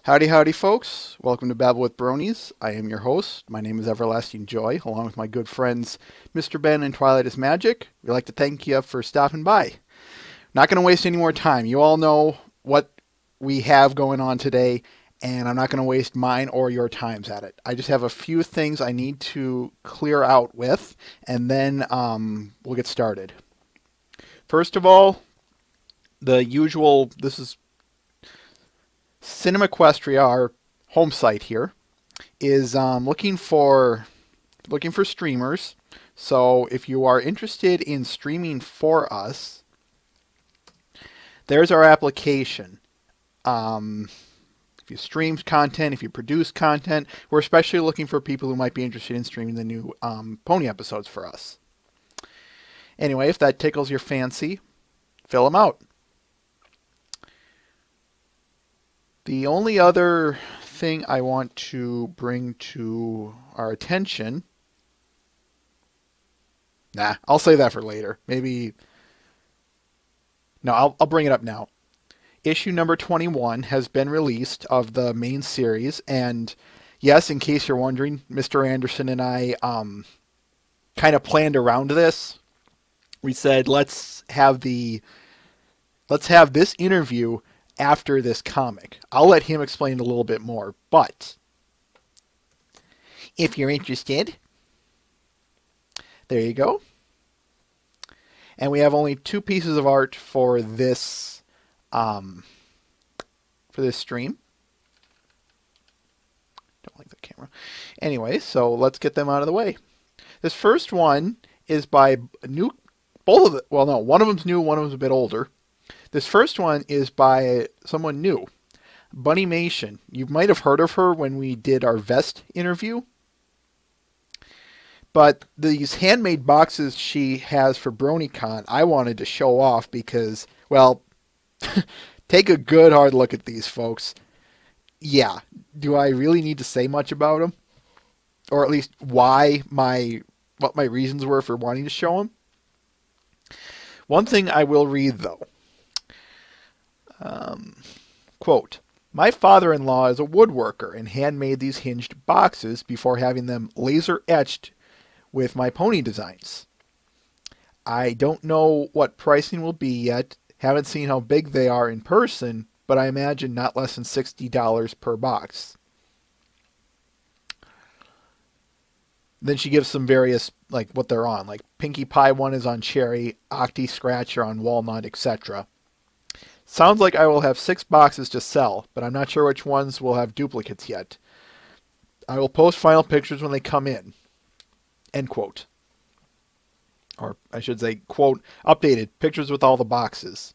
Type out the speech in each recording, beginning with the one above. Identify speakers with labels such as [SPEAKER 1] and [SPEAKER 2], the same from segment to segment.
[SPEAKER 1] Howdy, howdy, folks. Welcome to Babble with Bronies. I am your host. My name is Everlasting Joy, along with my good friends Mr. Ben and Twilight is Magic. We'd like to thank you for stopping by. Not going to waste any more time. You all know what we have going on today, and I'm not going to waste mine or your times at it. I just have a few things I need to clear out with, and then we'll get started. First of all, the usual, this is Cinema Equestria, our home site here, is looking for streamers. So if you are interested in streaming for us, there's our application. If you stream content, if you produce content, we're especially looking for people who might be interested in streaming the new Pony episodes for us. Anyway, if that tickles your fancy, fill them out. The only other thing I want to bring to our attention... Nah, I'll save that for later. Maybe... No, I'll bring it up now. Issue number 21 has been released of the main series, and yes, in case you're wondering, Mr. Anderson and I kind of planned around this. We said, let's have this interview after this comic. I'll let him explain a little bit more, but if you're interested, there you go. And we have only 2 pieces of art for this stream. Don't like the camera. Anyway, so let's get them out of the way. This first one is by one of them's new, one of them's a bit older. This first one is by someone new, Bunnymation. You might have heard of her when we did our Vest interview. But these handmade boxes she has for BronyCon, I wanted to show off because, well, take a good hard look at these, folks. Yeah, do I really need to say much about them? Or at least what my reasons were for wanting to show them? One thing I will read, though. Quote, "My father-in-law is a woodworker and handmade these hinged boxes before having them laser etched with my pony designs. I don't know what pricing will be yet, haven't seen how big they are in person, but I imagine not less than $60 per box." Then she gives some various, like what they're on, like Pinkie Pie one is on cherry, Octi Scratcher on walnut, etc. "Sounds like I will have 6 boxes to sell, but I'm not sure which ones will have duplicates yet. I will post final pictures when they come in." End quote. Or I should say, quote, "updated pictures with all the boxes."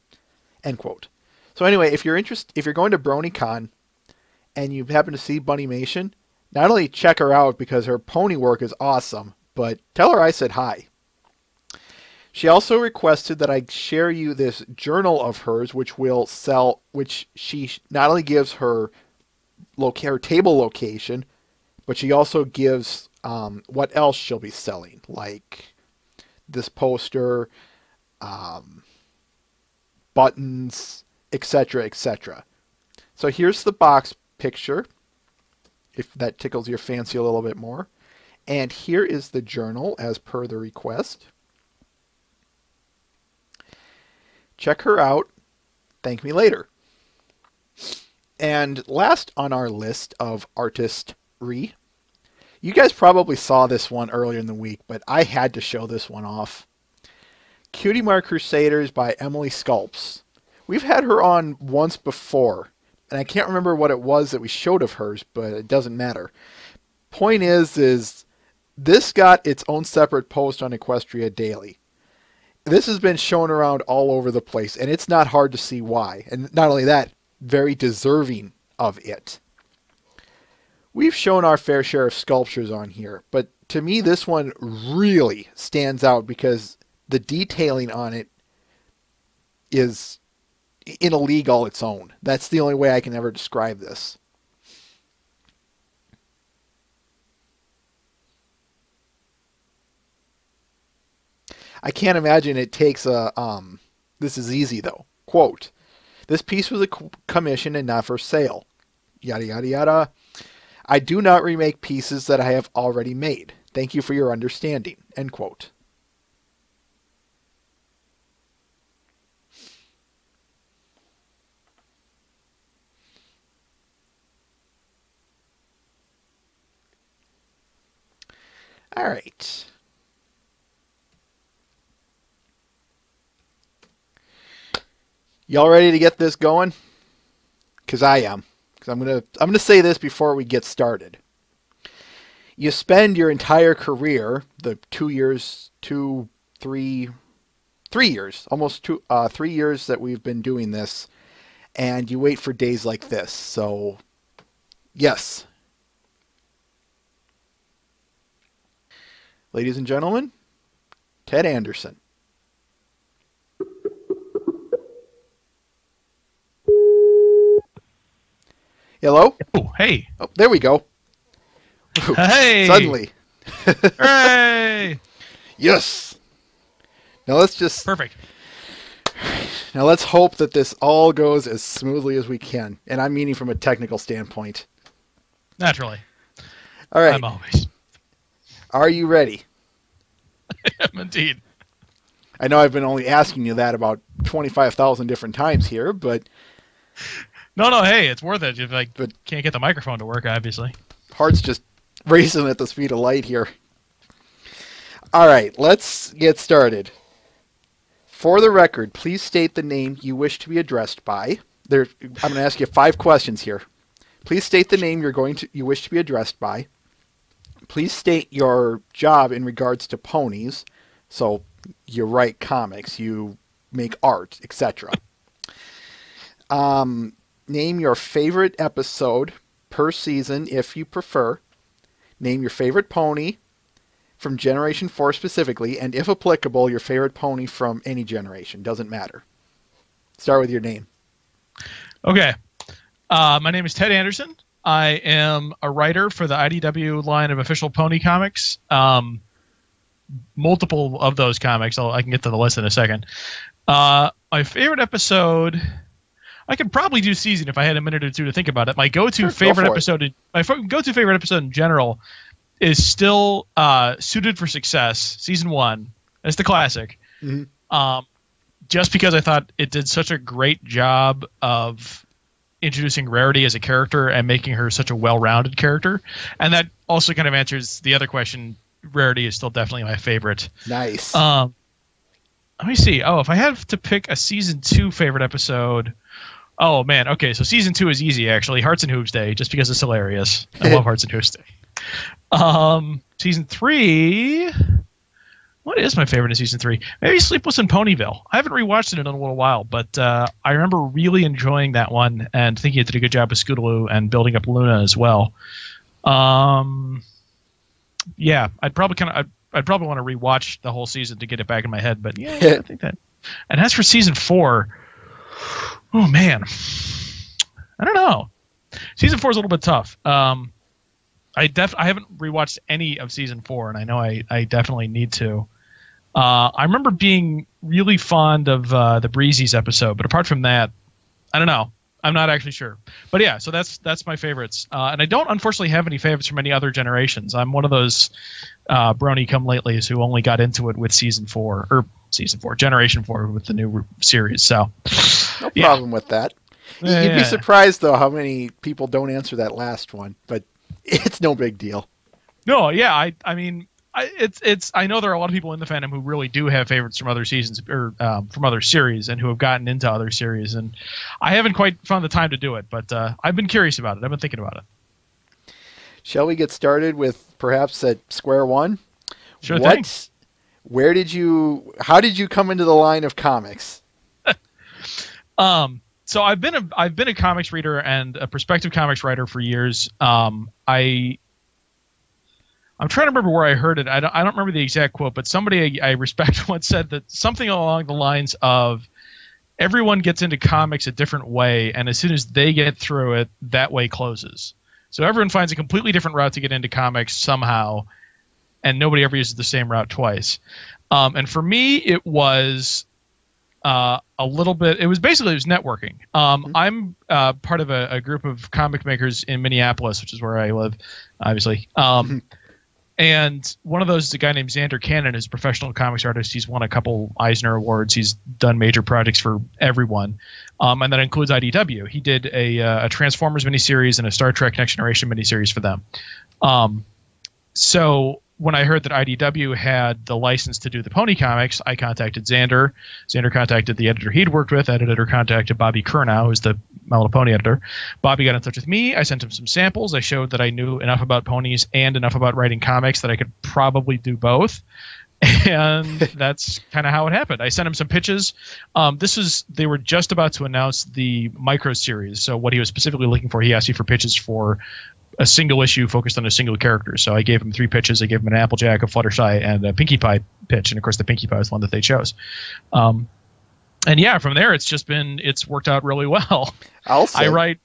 [SPEAKER 1] End quote. So anyway, if you're going to BronyCon and you happen to see Bunnymation, not only check her out because her pony work is awesome, but tell her I said hi. She also requested that I share you this journal of hers, which she not only gives her table location, but she also gives what else she'll be selling, like this poster, buttons, etc., etc. So here's the box picture, if that tickles your fancy a little bit more. And here is the journal as per the request. Check her out. Thank me later. And last on our list of artistry, you guys probably saw this one earlier in the week, but I had to show this one off. Cutie Mark Crusaders by Emily Sculpts. We've had her on once before, and I can't remember what it was that we showed of hers, but it doesn't matter. Point is this got its own separate post on Equestria Daily. This has been shown around all over the place, and it's not hard to see why. And not only that, very deserving of it. We've shown our fair share of sculptures on here, but to me this one really stands out because the detailing on it is in a league all its own. That's the only way I can ever describe this. I can't imagine it takes a, this is easy though. Quote, "This piece was a commission and not for sale. yada, yada, yada. I do not remake pieces that I have already made. Thank you for your understanding. End quote. All right. Y'all ready to get this going? Because I am. Because I'm gonna say this before we get started. You spend your entire career, the 2 years, 3 years, almost 3 years that we've been doing this, and you wait for days like this. So, yes. Ladies and gentlemen, Ted Anderson. Hello?
[SPEAKER 2] Oh, hey.
[SPEAKER 1] Oh, there we go.
[SPEAKER 2] Hey.
[SPEAKER 1] Suddenly.
[SPEAKER 2] Hooray.
[SPEAKER 1] Yes. Now let's just...
[SPEAKER 2] Perfect.
[SPEAKER 1] Now let's hope that this all goes as smoothly as we can. And I'm meaning from a technical standpoint.
[SPEAKER 2] Naturally.
[SPEAKER 1] All right.
[SPEAKER 2] I'm always.
[SPEAKER 1] Are you ready?
[SPEAKER 2] I am indeed.
[SPEAKER 1] I know I've been only asking you that about 25,000 different times here, but...
[SPEAKER 2] No, hey, it's worth it if I
[SPEAKER 1] But-
[SPEAKER 2] can't get the microphone to work, obviously.
[SPEAKER 1] Heart's just racing at the speed of light here. All right, let's get started. For the record, please state the name you wish to be addressed by. I'm going to ask you 5 questions here. Please state the name you wish to be addressed by. Please state your job in regards to ponies. So you write comics, you make art, etc. Name your favorite episode per season if you prefer. Name your favorite pony from Generation 4 specifically, and if applicable, your favorite pony from any generation. Doesn't matter. Start with your name.
[SPEAKER 2] Okay. My name is Ted Anderson. I am a writer for the IDW line of official pony comics. Multiple of those comics. I can get to the list in a second. My favorite episode... I could probably do season if I had a minute or two to think about it. My go-to favorite episode in general is still Suited for Success, season 1. It's the classic.
[SPEAKER 1] Mm-hmm.
[SPEAKER 2] Just because I thought it did such a great job of introducing Rarity as a character and making her such a well-rounded character. And that also kind of answers the other question. Rarity is still definitely my favorite.
[SPEAKER 1] Nice.
[SPEAKER 2] Let me see. Oh, if I have to pick a season 2 favorite episode... Oh, man. Okay, so season 2 is easy, actually. Hearts and Hooves Day, just because it's hilarious. I love Hearts and Hooves Day. Season 3... What is my favorite in season 3? Maybe Sleepless in Ponyville. I haven't rewatched it in a little while, but I remember really enjoying that one and thinking it did a good job with Scootaloo and building up Luna as well. Yeah, I'd probably want to rewatch the whole season to get it back in my head, but yeah, I think that. And as for season 4... Oh, man. I don't know. Season 4 is a little bit tough. I haven't rewatched any of season 4, and I know I definitely need to. I remember being really fond of the Breezy's episode, but apart from that, I don't know. I'm not actually sure. But yeah, so that's my favorites. And I don't, unfortunately, have any favorites from any other generations. I'm one of those brony come-latelys who only got into it with Generation 4 with the new series. So...
[SPEAKER 1] No problem with that. You'd be surprised, though, how many people don't answer that last one, but it's no big deal.
[SPEAKER 2] No, yeah, I mean, I know there are a lot of people in the fandom who really do have favorites from other seasons or from other series and who have gotten into other series, and I haven't quite found the time to do it, but I've been curious about it. I've been thinking about it.
[SPEAKER 1] Shall we get started with perhaps at square one?
[SPEAKER 2] Sure thing.
[SPEAKER 1] How did you come into the line of comics?
[SPEAKER 2] So I've been a comics reader and a prospective comics writer for years. I'm trying to remember where I heard it. I don't remember the exact quote, but somebody I respect once said that something along the lines of everyone gets into comics a different way, and as soon as they get through it, that way closes. So everyone finds a completely different route to get into comics somehow, and nobody ever uses the same route twice. And for me, it was a little bit. It was networking.
[SPEAKER 1] Mm-hmm.
[SPEAKER 2] I'm part of a group of comic makers in Minneapolis, which is where I live, obviously. And one of those is a guy named Xander Cannon, who's a professional comics artist. He's won a couple Eisner Awards. He's done major projects for everyone. And that includes IDW. He did a Transformers miniseries and a Star Trek Next Generation miniseries for them. So when I heard that IDW had the license to do the Pony comics, I contacted Xander. Xander contacted the editor he'd worked with. Editor contacted Bobby Curnow, who's the My Little Pony editor. Bobby got in touch with me. I sent him some samples. I showed that I knew enough about ponies and enough about writing comics that I could probably do both. And that's kind of how it happened. I sent him some pitches. They were just about to announce the micro series. So what he was specifically looking for, he asked me for pitches for a single issue focused on a single character. So I gave him 3 pitches. I gave him an Applejack, a Fluttershy, and a Pinkie Pie pitch. And of course, the Pinkie Pie was the one that they chose. And yeah, from there, it's worked out really well.
[SPEAKER 1] I'll say.
[SPEAKER 2] I write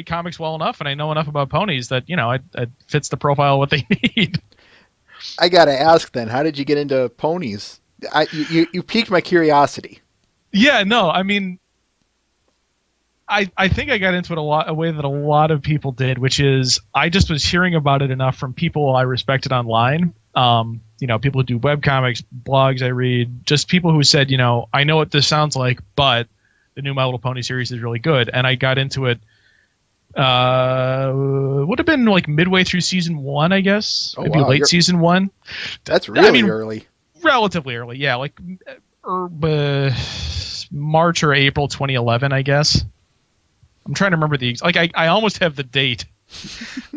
[SPEAKER 2] comics well enough, and I know enough about ponies that, it fits the profile of what they need.
[SPEAKER 1] I got to ask then, how did you get into ponies? You piqued my curiosity.
[SPEAKER 2] Yeah, no, I mean, I think I got into it a way that a lot of people did, which is I just was hearing about it enough from people I respected online. People who do webcomics, blogs I read, just people who said, I know what this sounds like, but the new My Little Pony series is really good. And I got into it, would have been like midway through season 1, I guess.
[SPEAKER 1] Oh,
[SPEAKER 2] maybe
[SPEAKER 1] wow.
[SPEAKER 2] late season 1.
[SPEAKER 1] That's really early.
[SPEAKER 2] Relatively early, yeah. Like March or April 2011, I guess. I'm trying to remember I almost have the date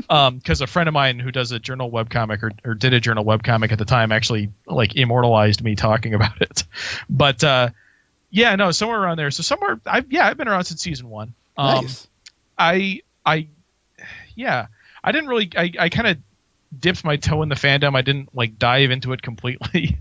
[SPEAKER 2] because a friend of mine who does a journal webcomic or did a journal webcomic at the time actually like immortalized me talking about it. But somewhere around there. So I've been around since season 1.
[SPEAKER 1] Nice.
[SPEAKER 2] I didn't really, I kind of dipped my toe in the fandom. I didn't like dive into it completely.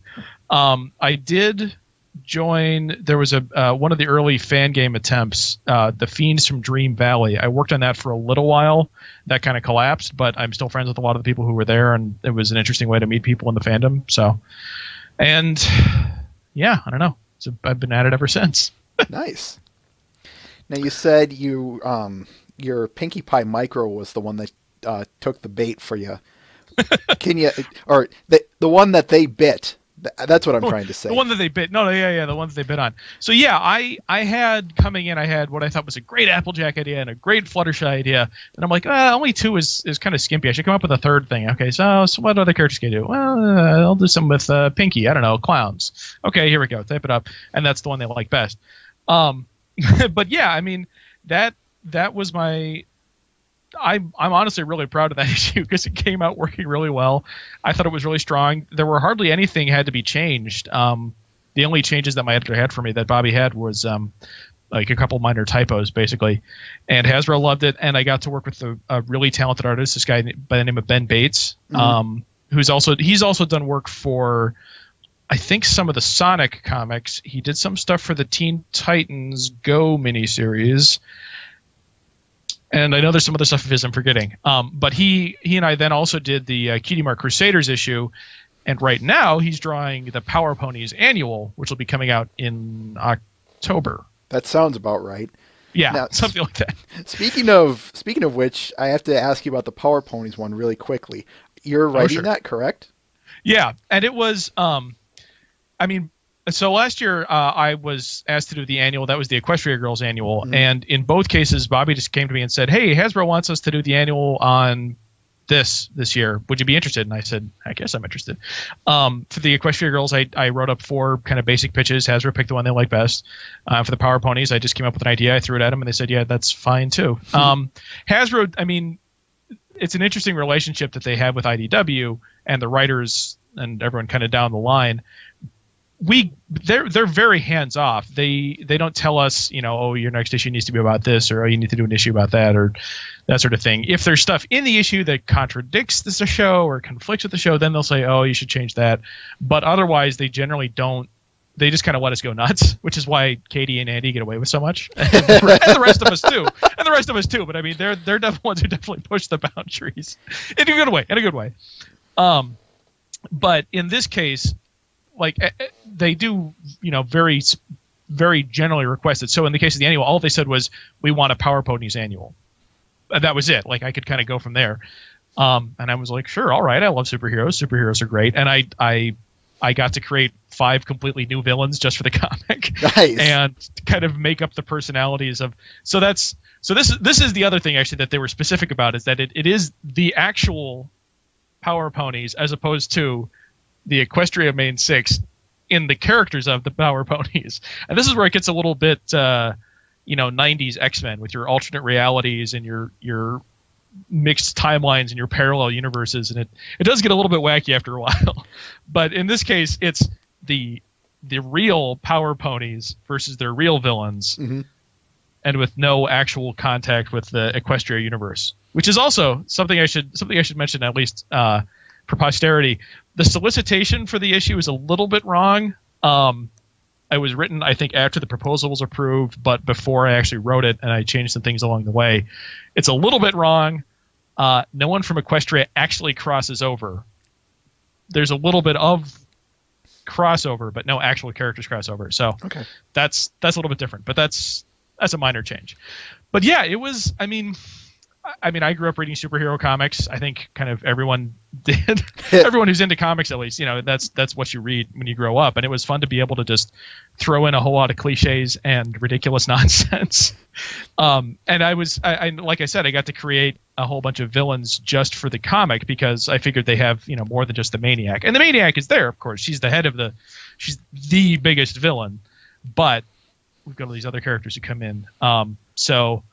[SPEAKER 2] I did join, there was one of the early fan game attempts, the Fiends from Dream Valley. I worked on that for a little while. That kind of collapsed, but I'm still friends with a lot of the people who were there, and it was an interesting way to meet people in the fandom. So, and yeah, I don't know. So I've been at it ever since.
[SPEAKER 1] Nice. Now you said your Pinkie Pie Micro was the one that took the bait for you. Can you, or the one that they bit? That's what I'm trying to say.
[SPEAKER 2] The one that they bit. No, yeah, the ones they bit on. So yeah, I had coming in, I had what I thought was a great Applejack idea and a great Fluttershy idea. And I'm like, only 2 is kind of skimpy. I should come up with a 3rd thing. Okay, so what other characters can I do? Well, I'll do some with Pinkie. I don't know, clowns. Okay, here we go. Type it up, and that's the one they like best. But yeah, I mean that was my. I'm honestly really proud of that issue because it came out working really well. I thought it was really strong. There were hardly anything had to be changed. The only changes that my editor had for me that Bobby had was like a couple minor typos basically, and Hasbro loved it. And I got to work with a really talented artist, this guy by the name of Ben Bates, he's also done work for, I think, some of the Sonic comics. He did some stuff for the Teen Titans Go miniseries. And I know there's some other stuff of his I'm forgetting. But he and I then also did the Cutie Mark Crusaders issue. And right now he's drawing the Power Ponies annual, which will be coming out in October.
[SPEAKER 1] That sounds about right.
[SPEAKER 2] Yeah,
[SPEAKER 1] now,
[SPEAKER 2] something like that.
[SPEAKER 1] Speaking of which, I have to ask you about the Power Ponies one really quickly. You're writing that, correct?
[SPEAKER 2] Yeah, and it was, so last year I was asked to do the annual. That was the Equestria Girls annual. Mm-hmm. And in both cases, Bobby just came to me and said, hey, Hasbro wants us to do the annual on this year. Would you be interested? And I said, I guess I'm interested. For the Equestria Girls, I wrote up 4 kind of basic pitches. Hasbro picked the one they like best. For the Power Ponies, I just came up with an idea. I threw it at them, and they said, yeah, that's fine too. Hasbro, I mean, it's an interesting relationship that they have with IDW and the writers and everyone kind of down the line. They're very hands off. They don't tell us, oh, your next issue needs to be about this, or oh, you need to do an issue about that, or that sort of thing. If there's stuff in the issue that contradicts the show or conflicts with the show, then they'll say, oh, you should change that. But otherwise, they generally don't. They just kind of let us go nuts, which is why Katie and Andy get away with so much, and the rest of us too. But I mean, they're definitely ones who definitely push the boundaries in a good way. But in this case, like they do, very very generally requested. So in the case of the annual, all they said was, we want a Power Ponies annual. And that was it. Like, I could kind of go from there. And I was like, sure, all right, I love superheroes. Superheroes are great. And I got to create 5 completely new villains just for the comic.
[SPEAKER 1] Nice.
[SPEAKER 2] And kind of make up the personalities of. So this is the other thing actually that they were specific about, is that it is the actual Power Ponies as opposed to the Equestria main 6 in the characters of the Power Ponies. And this is where it gets a little bit 90s X-Men with your alternate realities and your mixed timelines and your parallel universes, and it does get a little bit wacky after a while. But in this case, it's the real Power Ponies versus their real villains, and with no actual contact with the Equestria universe, which is also something I should mention, at least for posterity. The solicitation for the issue is a little bit wrong. It was written, I think, after the proposal was approved, but before I actually wrote it, and I changed some things along the way. It's a little bit wrong. No one from Equestria actually crosses over. There's a little bit of crossover, but no actual characters cross over. So that's a little bit different, but that's a minor change. But yeah, it was. I mean, I grew up reading superhero comics. I think kind of everyone did. Everyone who's into comics, at least, that's what you read when you grow up. And it was fun to be able to just throw in a whole lot of cliches and ridiculous nonsense. And I like I said, I got to create a whole bunch of villains just for the comic because I figured they have more than just the Maniac. And the Maniac is there, of course. She's the head of she's the biggest villain. But we've got all these other characters who come in. So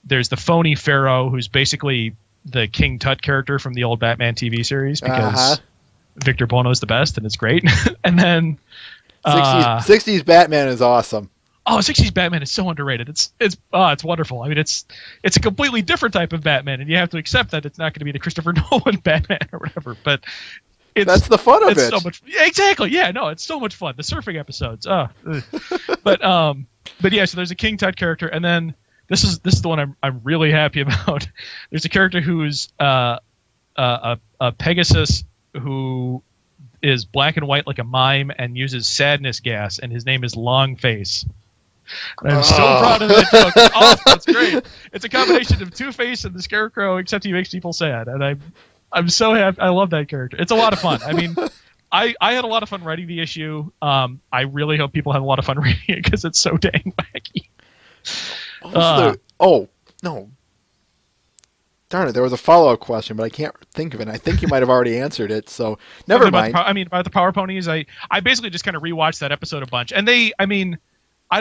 [SPEAKER 2] there's the phony Pharaoh, who's basically the King Tut character from the old Batman TV series because Victor Bono's the best and it's great. And then
[SPEAKER 1] 60s Batman is awesome.
[SPEAKER 2] Oh, 60s Batman is so underrated. It's wonderful. I mean, it's a completely different type of Batman, and you have to accept that it's not going to be the Christopher Nolan Batman or whatever. But
[SPEAKER 1] that's the fun of it.
[SPEAKER 2] So much, exactly. Yeah, no, it's so much fun. The surfing episodes. But yeah. So there's a King Tut character, and then. This is the one I'm really happy about. There's a character who's a Pegasus who is black and white like a mime and uses sadness gas, and his name is Longface. And I'm so proud of that joke. It's awesome. It's great. It's a combination of Two-Face and the Scarecrow, except he makes people sad, and I'm so happy. I love that character. It's a lot of fun. I mean, I had a lot of fun writing the issue. I really hope people have a lot of fun reading it because it's so dang wacky.
[SPEAKER 1] Oh no! Darn it! There was a follow-up question, but I can't think of it. I think you might have already answered it, so never mind.
[SPEAKER 2] About the Power Ponies, I basically just kind of rewatched that episode a bunch, and I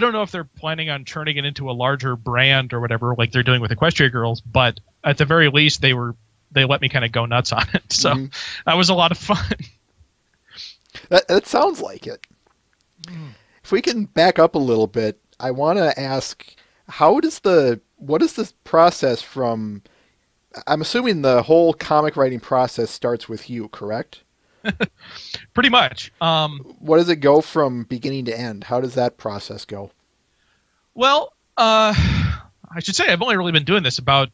[SPEAKER 2] don't know if they're planning on turning it into a larger brand or whatever, like they're doing with Equestria Girls, but at the very least, they let me kind of go nuts on it. So that was a lot of fun.
[SPEAKER 1] That sounds like it. If we can back up a little bit, I want to ask. What is this process from? I'm assuming the whole comic writing process starts with you, correct?
[SPEAKER 2] Pretty much.
[SPEAKER 1] What does it go from beginning to end? How does that process go?
[SPEAKER 2] Well, I should say I've only really been doing this about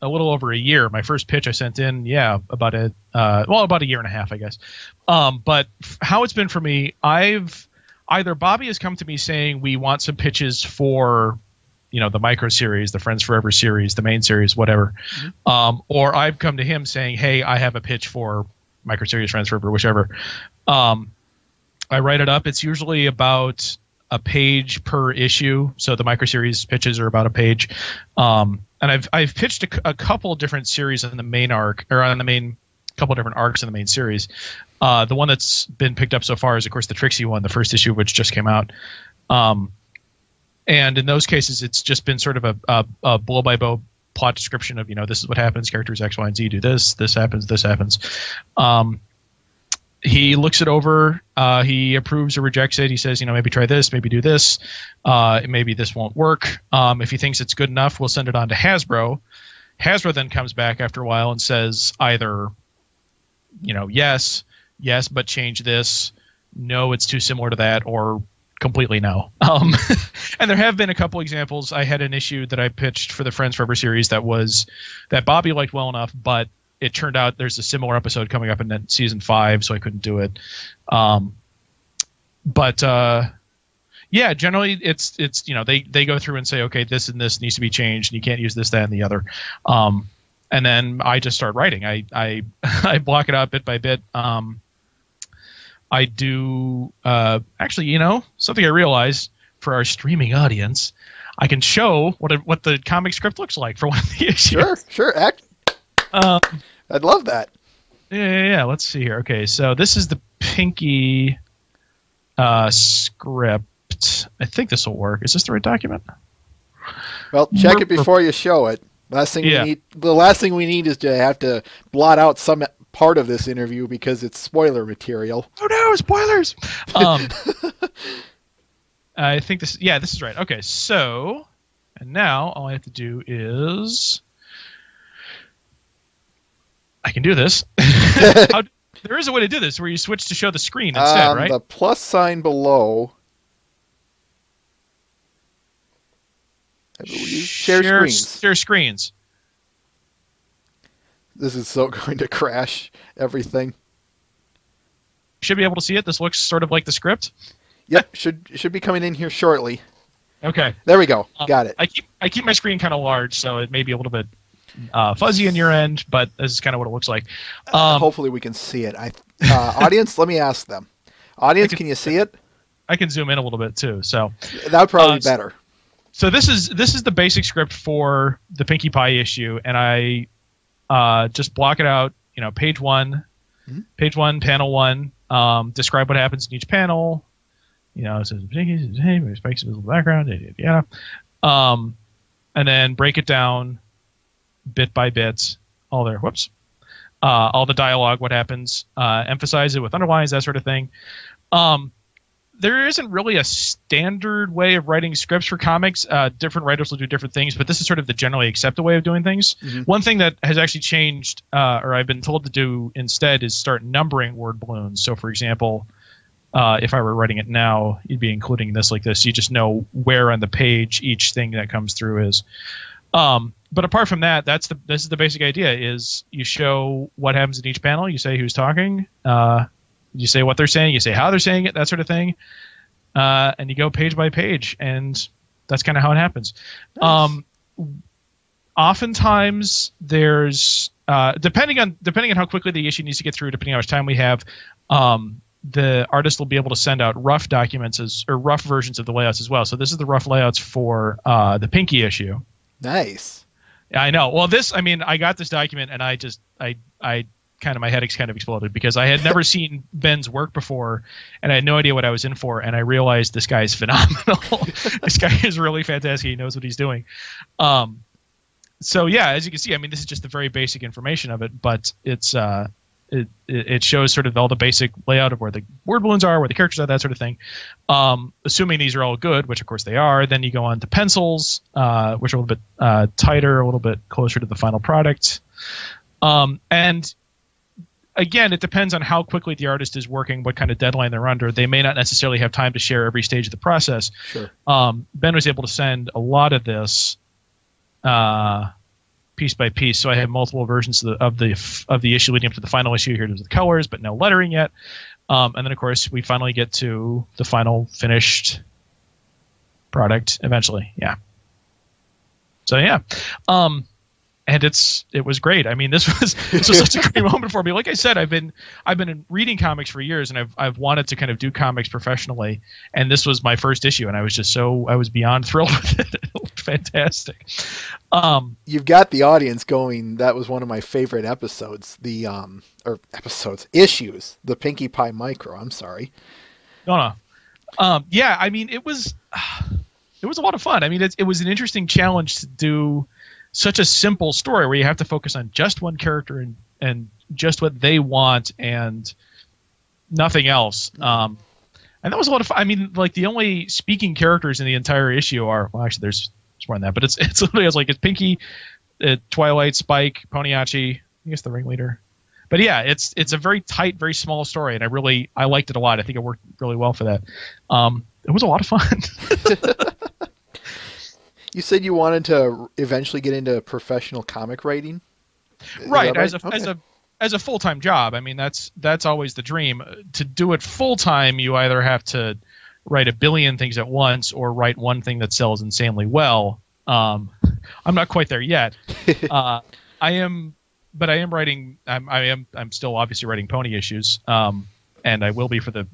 [SPEAKER 2] a little over a year. My first pitch I sent in, about a year and a half, I guess. But how it's been for me, either Bobby has come to me saying we want some pitches for the micro series, the Friends Forever series, the main series, whatever. Or I've come to him saying, hey, I have a pitch for micro series, Friends Forever, whichever. I write it up. It's usually about a page per issue. So the micro series pitches are about a page. And I've pitched a couple different series in the main arc, or on the main couple different arcs in the main series. The one that's been picked up so far is, of course, the Trixie one, the first issue of which just came out. And in those cases, it's just been sort of a blow-by-blow plot description of, this is what happens, characters X, Y, and Z do this happens, this happens. He looks it over, he approves or rejects it, he says, maybe try this, maybe do this, maybe this won't work. If he thinks it's good enough, we'll send it on to Hasbro. Hasbro then comes back after a while and says either, yes, but change this, no, it's too similar to that, or completely no. And there have been a couple examples. I had an issue that I pitched for the Friends Forever series that Bobby liked well enough, but it turned out there's a similar episode coming up in season 5, so I couldn't do it. Yeah, generally it's they go through and say, okay, this and this needs to be changed, and you can't use this, that, and the other. And then I just start writing. I I block it out bit by bit. I do actually, something I realized for our streaming audience, I can show what the comic script looks like for one of the issues.
[SPEAKER 1] Sure. I'd love that.
[SPEAKER 2] Yeah. Let's see here. Okay, so this is the Pinky script. I think this will work. Is this the right document?
[SPEAKER 1] Well, check it before you show it. The last thing we need is to have to blot out some part of this interview because it's spoiler material.
[SPEAKER 2] Oh no, spoilers! I think this is right. Okay, so, and now all I have to do is, I can do this. There is a way to do this where you switch to show the screen instead, right?
[SPEAKER 1] The plus sign below. I believe. Share screens.
[SPEAKER 2] Share screens.
[SPEAKER 1] This is so going to crash everything.
[SPEAKER 2] Should be able to see it. This looks sort of like the script.
[SPEAKER 1] Yep, should be coming in here shortly.
[SPEAKER 2] Okay.
[SPEAKER 1] There we go. Got it.
[SPEAKER 2] I keep my screen kind of large, so it may be a little bit fuzzy in your end, but this is kind of what it looks like.
[SPEAKER 1] Hopefully we can see it. Audience, let me ask them. Audience, can you see it?
[SPEAKER 2] I can zoom in a little bit too. So
[SPEAKER 1] that would probably be better.
[SPEAKER 2] So this is the basic script for the Pinkie Pie issue, and I just block it out. Page one, panel one. Describe what happens in each panel. It says Pinkie, spikes in the background, yada. And then break it down bit by bit. All the dialogue, what happens, emphasize it with underlines, that sort of thing. There isn't really a standard way of writing scripts for comics. Different writers will do different things, but this is sort of the generally accepted way of doing things. Mm-hmm. One thing that has actually changed, or I've been told to do instead, is start numbering word balloons. So, for example, if I were writing it now, you'd be including this like this. You just know where on the page each thing that comes through is. But apart from that, this is the basic idea: is you show what happens in each panel. You say who's talking. You say what they're saying. You say how they're saying it. That sort of thing. And you go page by page, and that's kind of how it happens. Nice. Oftentimes, there's depending on how quickly the issue needs to get through, depending on how much time we have. The artist will be able to send out rough documents or rough versions of the layouts as well. So this is the rough layouts for the Pinkie issue.
[SPEAKER 1] Nice.
[SPEAKER 2] I know. Well, I got this document and I kind of, my head kind of exploded because I had never seen Ben's work before and I had no idea what I was in for. And I realized this guy is phenomenal. This guy is really fantastic. He knows what he's doing. So yeah, as you can see, this is just the very basic information of it, but it's, it shows sort of all the basic layout of where the word balloons are, where the characters are, that sort of thing. Assuming these are all good, which of course they are, then you go on to pencils, which are a little bit tighter, a little bit closer to the final product. And again, it depends on how quickly the artist is working, what kind of deadline they're under. They may not necessarily have time to share every stage of the process.
[SPEAKER 1] Sure.
[SPEAKER 2] Ben was able to send a lot of this piece by piece, so I have multiple versions of the issue leading up to the final issue. Here, there's the colors, but no lettering yet. And then, of course, we finally get to the final finished product eventually. Yeah. So yeah. And it was great. This was such a great moment for me. Like I said, I've been reading comics for years, and I've wanted to kind of do comics professionally. And this was my first issue, and I was beyond thrilled with it. It looked fantastic.
[SPEAKER 1] You've got the audience going. That was one of my favorite episodes. Issues. The Pinkie Pie Micro. I'm sorry.
[SPEAKER 2] No. Yeah. It was a lot of fun. It was an interesting challenge to do such a simple story where you have to focus on just one character and just what they want and nothing else. And that was a lot of fun. The only speaking characters in the entire issue are, well, actually there's more than that, but it's literally it's Pinkie, Twilight, Spike, Poniachi, I guess the ringleader. But yeah, it's a very tight, very small story, and I liked it a lot. I think it worked really well for that. It was a lot of fun.
[SPEAKER 1] You said you wanted to eventually get into professional comic writing?
[SPEAKER 2] Right, as a full-time job. That's always the dream. To do it full-time, you either have to, write a billion things at once or write one thing that sells insanely well. I'm not quite there yet. I am writing. I'm still obviously writing pony issues, and I will be for the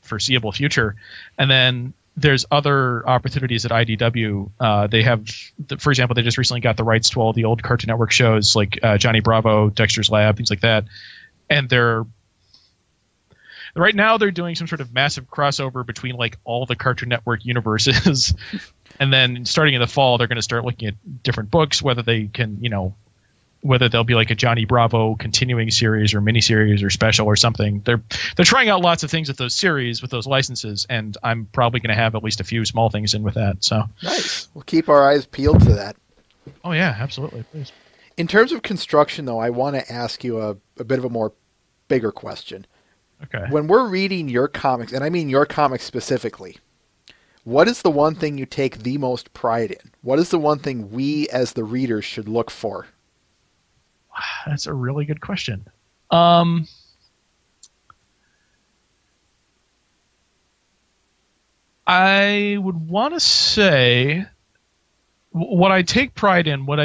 [SPEAKER 2] foreseeable future. And then there's other opportunities at IDW. They have, for example, they just recently got the rights to all the old Cartoon Network shows like Johnny Bravo, Dexter's Lab, things like that. And right now they're doing some sort of massive crossover between like all the Cartoon Network universes. And then starting in the fall, they're going to start looking at different books, whether they can, whether they'll be like a Johnny Bravo continuing series or miniseries or special or something. They're trying out lots of things with those series, with those licenses, and I'm probably going to have at least a few small things in with that. So
[SPEAKER 1] nice. We'll keep our eyes peeled for that.
[SPEAKER 2] Oh yeah, absolutely. Please.
[SPEAKER 1] In terms of construction, though, I want to ask you a bit of a more bigger question.
[SPEAKER 2] Okay.
[SPEAKER 1] When we're reading your comics, and I mean your comics specifically, what is the one thing you take the most pride in? What is the one thing we as the readers should look for?
[SPEAKER 2] That's a really good question. I would want to say what I take pride in, what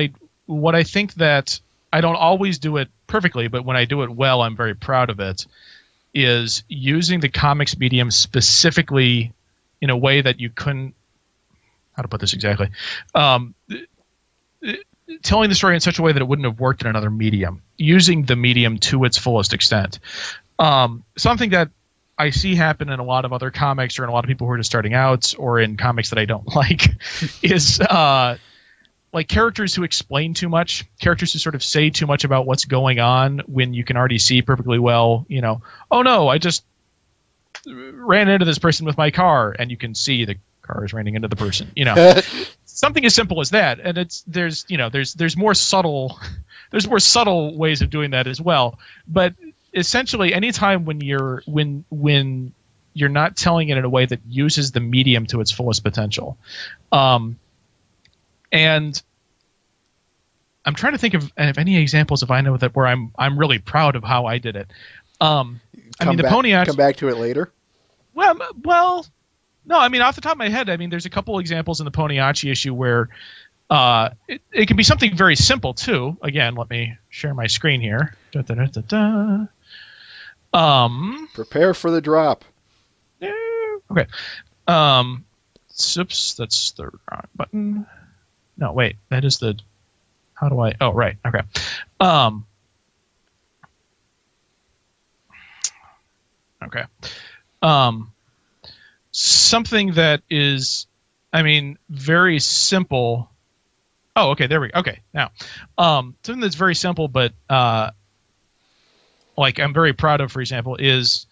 [SPEAKER 2] I think that I don't always do it perfectly, but when I do it well, I'm very proud of it, is using the comics medium specifically in a way that you couldn't, how to put this exactly, telling the story in such a way that it wouldn't have worked in another medium, using the medium to its fullest extent. Something that I see happen in a lot of other comics or in a lot of people who are just starting out or in comics that I don't like is like characters who explain too much, characters who sort of say too much about what's going on when you can already see perfectly well, oh no, I just ran into this person with my car, and you can see the car is running into the person, something as simple as that. And there's more subtle ways of doing that as well. But essentially anytime when you're not telling it in a way that uses the medium to its fullest potential. And I'm trying to think of any examples if I know that where I'm really proud of how I did it.
[SPEAKER 1] Come back to it later.
[SPEAKER 2] Well, no, I mean, off the top of my head, I mean, there's a couple examples in the Poniachi issue where it can be something very simple, too. Again, let me share my screen here.
[SPEAKER 1] Prepare for the drop.
[SPEAKER 2] Okay. Oops, that's the wrong button. No, wait, that is the... How do I... Oh, right, okay. Okay. Something that is, I mean, very simple. Oh, okay, there we go. Okay, now, something that's very simple, but like I'm very proud of, for example, is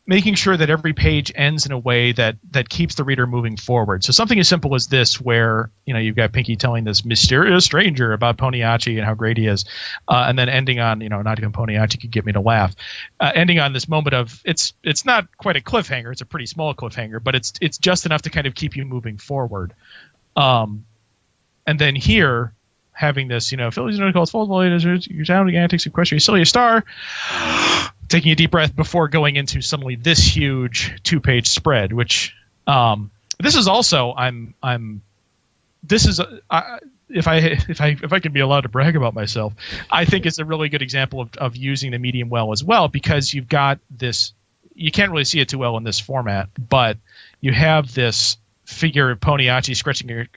[SPEAKER 2] making sure that every page ends in a way that keeps the reader moving forward. So something as simple as this, where you've got Pinky telling this mysterious stranger about Poniachi and how great he is, and then ending on not even Poniachi could get me to laugh, ending on this moment of it's not quite a cliffhanger, it's a pretty small cliffhanger, but it's just enough to kind of keep you moving forward. And then here, having this, Philly's calls full your sounding antics, equestria, silly star. Taking a deep breath before going into suddenly this huge 2-page spread, which this is also if I can be allowed to brag about myself, I think it's a really good example of using the medium well as well, because you've got this, you can't really see it too well in this format, but you have this figure of Poniachi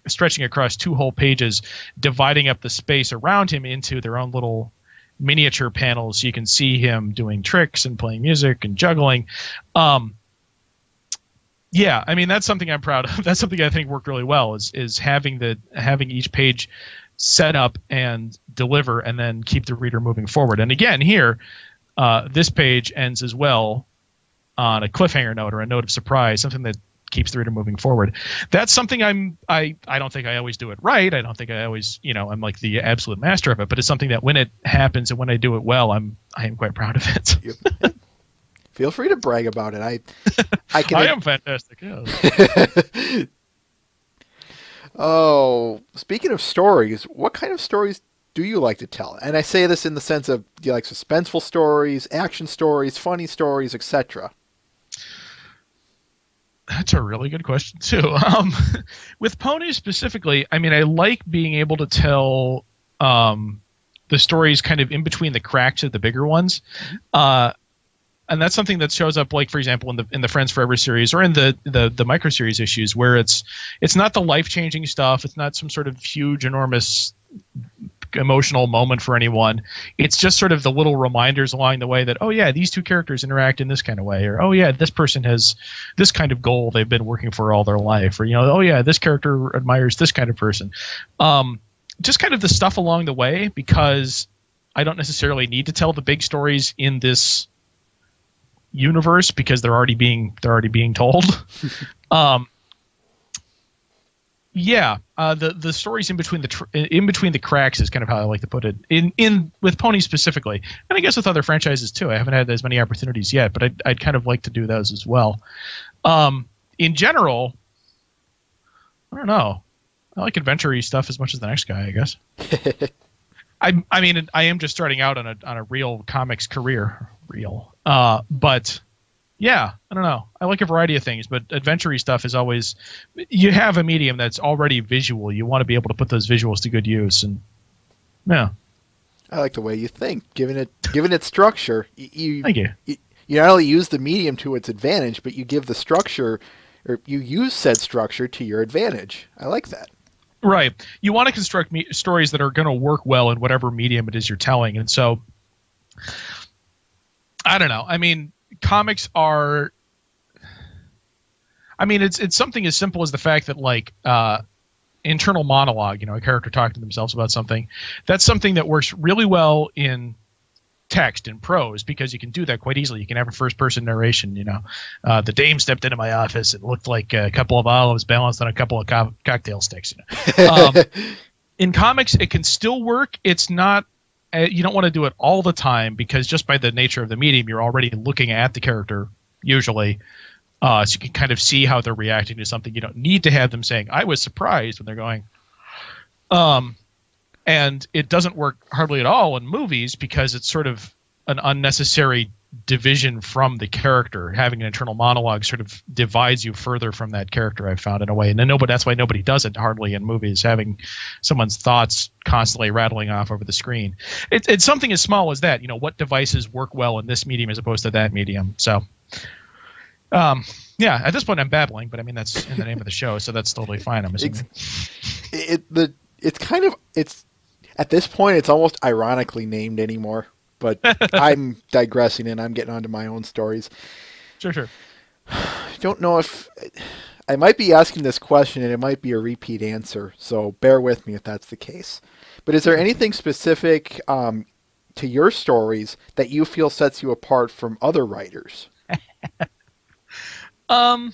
[SPEAKER 2] stretching across 2 whole pages, dividing up the space around him into their own little miniature panels. You can see him doing tricks and playing music and juggling. Yeah, I mean, that's something I'm proud of. That's something I think worked really well, is having each page set up and deliver and then keep the reader moving forward. And again, here, this page ends as well on a cliffhanger note or a note of surprise, something that keeps the reader moving forward. That's something I don't think I always do it right. I don't think I always, I'm like the absolute master of it, but it's something that when it happens and when I do it well, I am quite proud of it.
[SPEAKER 1] Yep. Feel free to brag about it. I
[SPEAKER 2] am fantastic. Yeah.
[SPEAKER 1] Oh, speaking of stories, what kind of stories do you like to tell? And I say this in the sense of, do you like suspenseful stories, action stories, funny stories, etc.?
[SPEAKER 2] That's a really good question too. With ponies specifically, I mean, I like being able to tell the stories kind of in between the cracks of the bigger ones, and that's something that shows up, like for example, in the Friends Forever series or in the micro series issues, where it's not the life changing stuff. It's not some sort of huge, enormous emotional moment for anyone. It's just sort of the little reminders along the way that, oh yeah, these two characters interact in this kind of way, or oh yeah, this person has this kind of goal they've been working for all their life, or oh yeah, this character admires this kind of person. Just kind of the stuff along the way, because I don't necessarily need to tell the big stories in this universe because they're already being told. Yeah, the stories in between the cracks is kind of how I like to put it. In with Pony specifically, and I guess with other franchises too. I haven't had as many opportunities yet, but I'd kind of like to do those as well. In general, I don't know. I like adventure-y stuff as much as the next guy, I guess. I mean, I am just starting out on a real comics career, but. Yeah, I don't know. I like a variety of things, but adventure-y stuff is always... You have a medium that's already visual. You want to be able to put those visuals to good use, and yeah.
[SPEAKER 1] I like the way you think. Given it structure,
[SPEAKER 2] Thank you.
[SPEAKER 1] You not only use the medium to its advantage, but you give the structure, or you use said structure to your advantage. I like that.
[SPEAKER 2] Right. You want to construct stories that are going to work well in whatever medium it is you're telling, and so... I don't know. I mean... Comics are, I mean, it's something as simple as the fact that, like, internal monologue, a character talking to themselves about something, that's something that works really well in text and prose, because you can do that quite easily. You can have a first-person narration, the dame stepped into my office. It looked like a couple of olives balanced on a couple of cocktail sticks. In comics, it can still work. It's not... You don't want to do it all the time, because just by the nature of the medium, you're already looking at the character, usually. So you can kind of see how they're reacting to something. You don't need to have them saying, I was surprised, when they're going. And it doesn't work hardly at all in movies, because it's sort of an unnecessary division from the character. Having an internal monologue sort of divides you further from that character, I've found, in a way. And that's why nobody does it hardly in movies, having someone's thoughts constantly rattling off over the screen. It's something as small as that. What devices work well in this medium as opposed to that medium. So, yeah, at this point I'm babbling, but I mean, that's in the name of the show, so that's totally fine, I'm assuming.
[SPEAKER 1] It's at this point, it's almost ironically named anymore. But I'm digressing, and I'm getting onto my own stories.
[SPEAKER 2] Sure.
[SPEAKER 1] I don't know if... I might be asking this question, and it might be a repeat answer, so bear with me if that's the case. But is there anything specific to your stories that you feel sets you apart from other writers?
[SPEAKER 2] I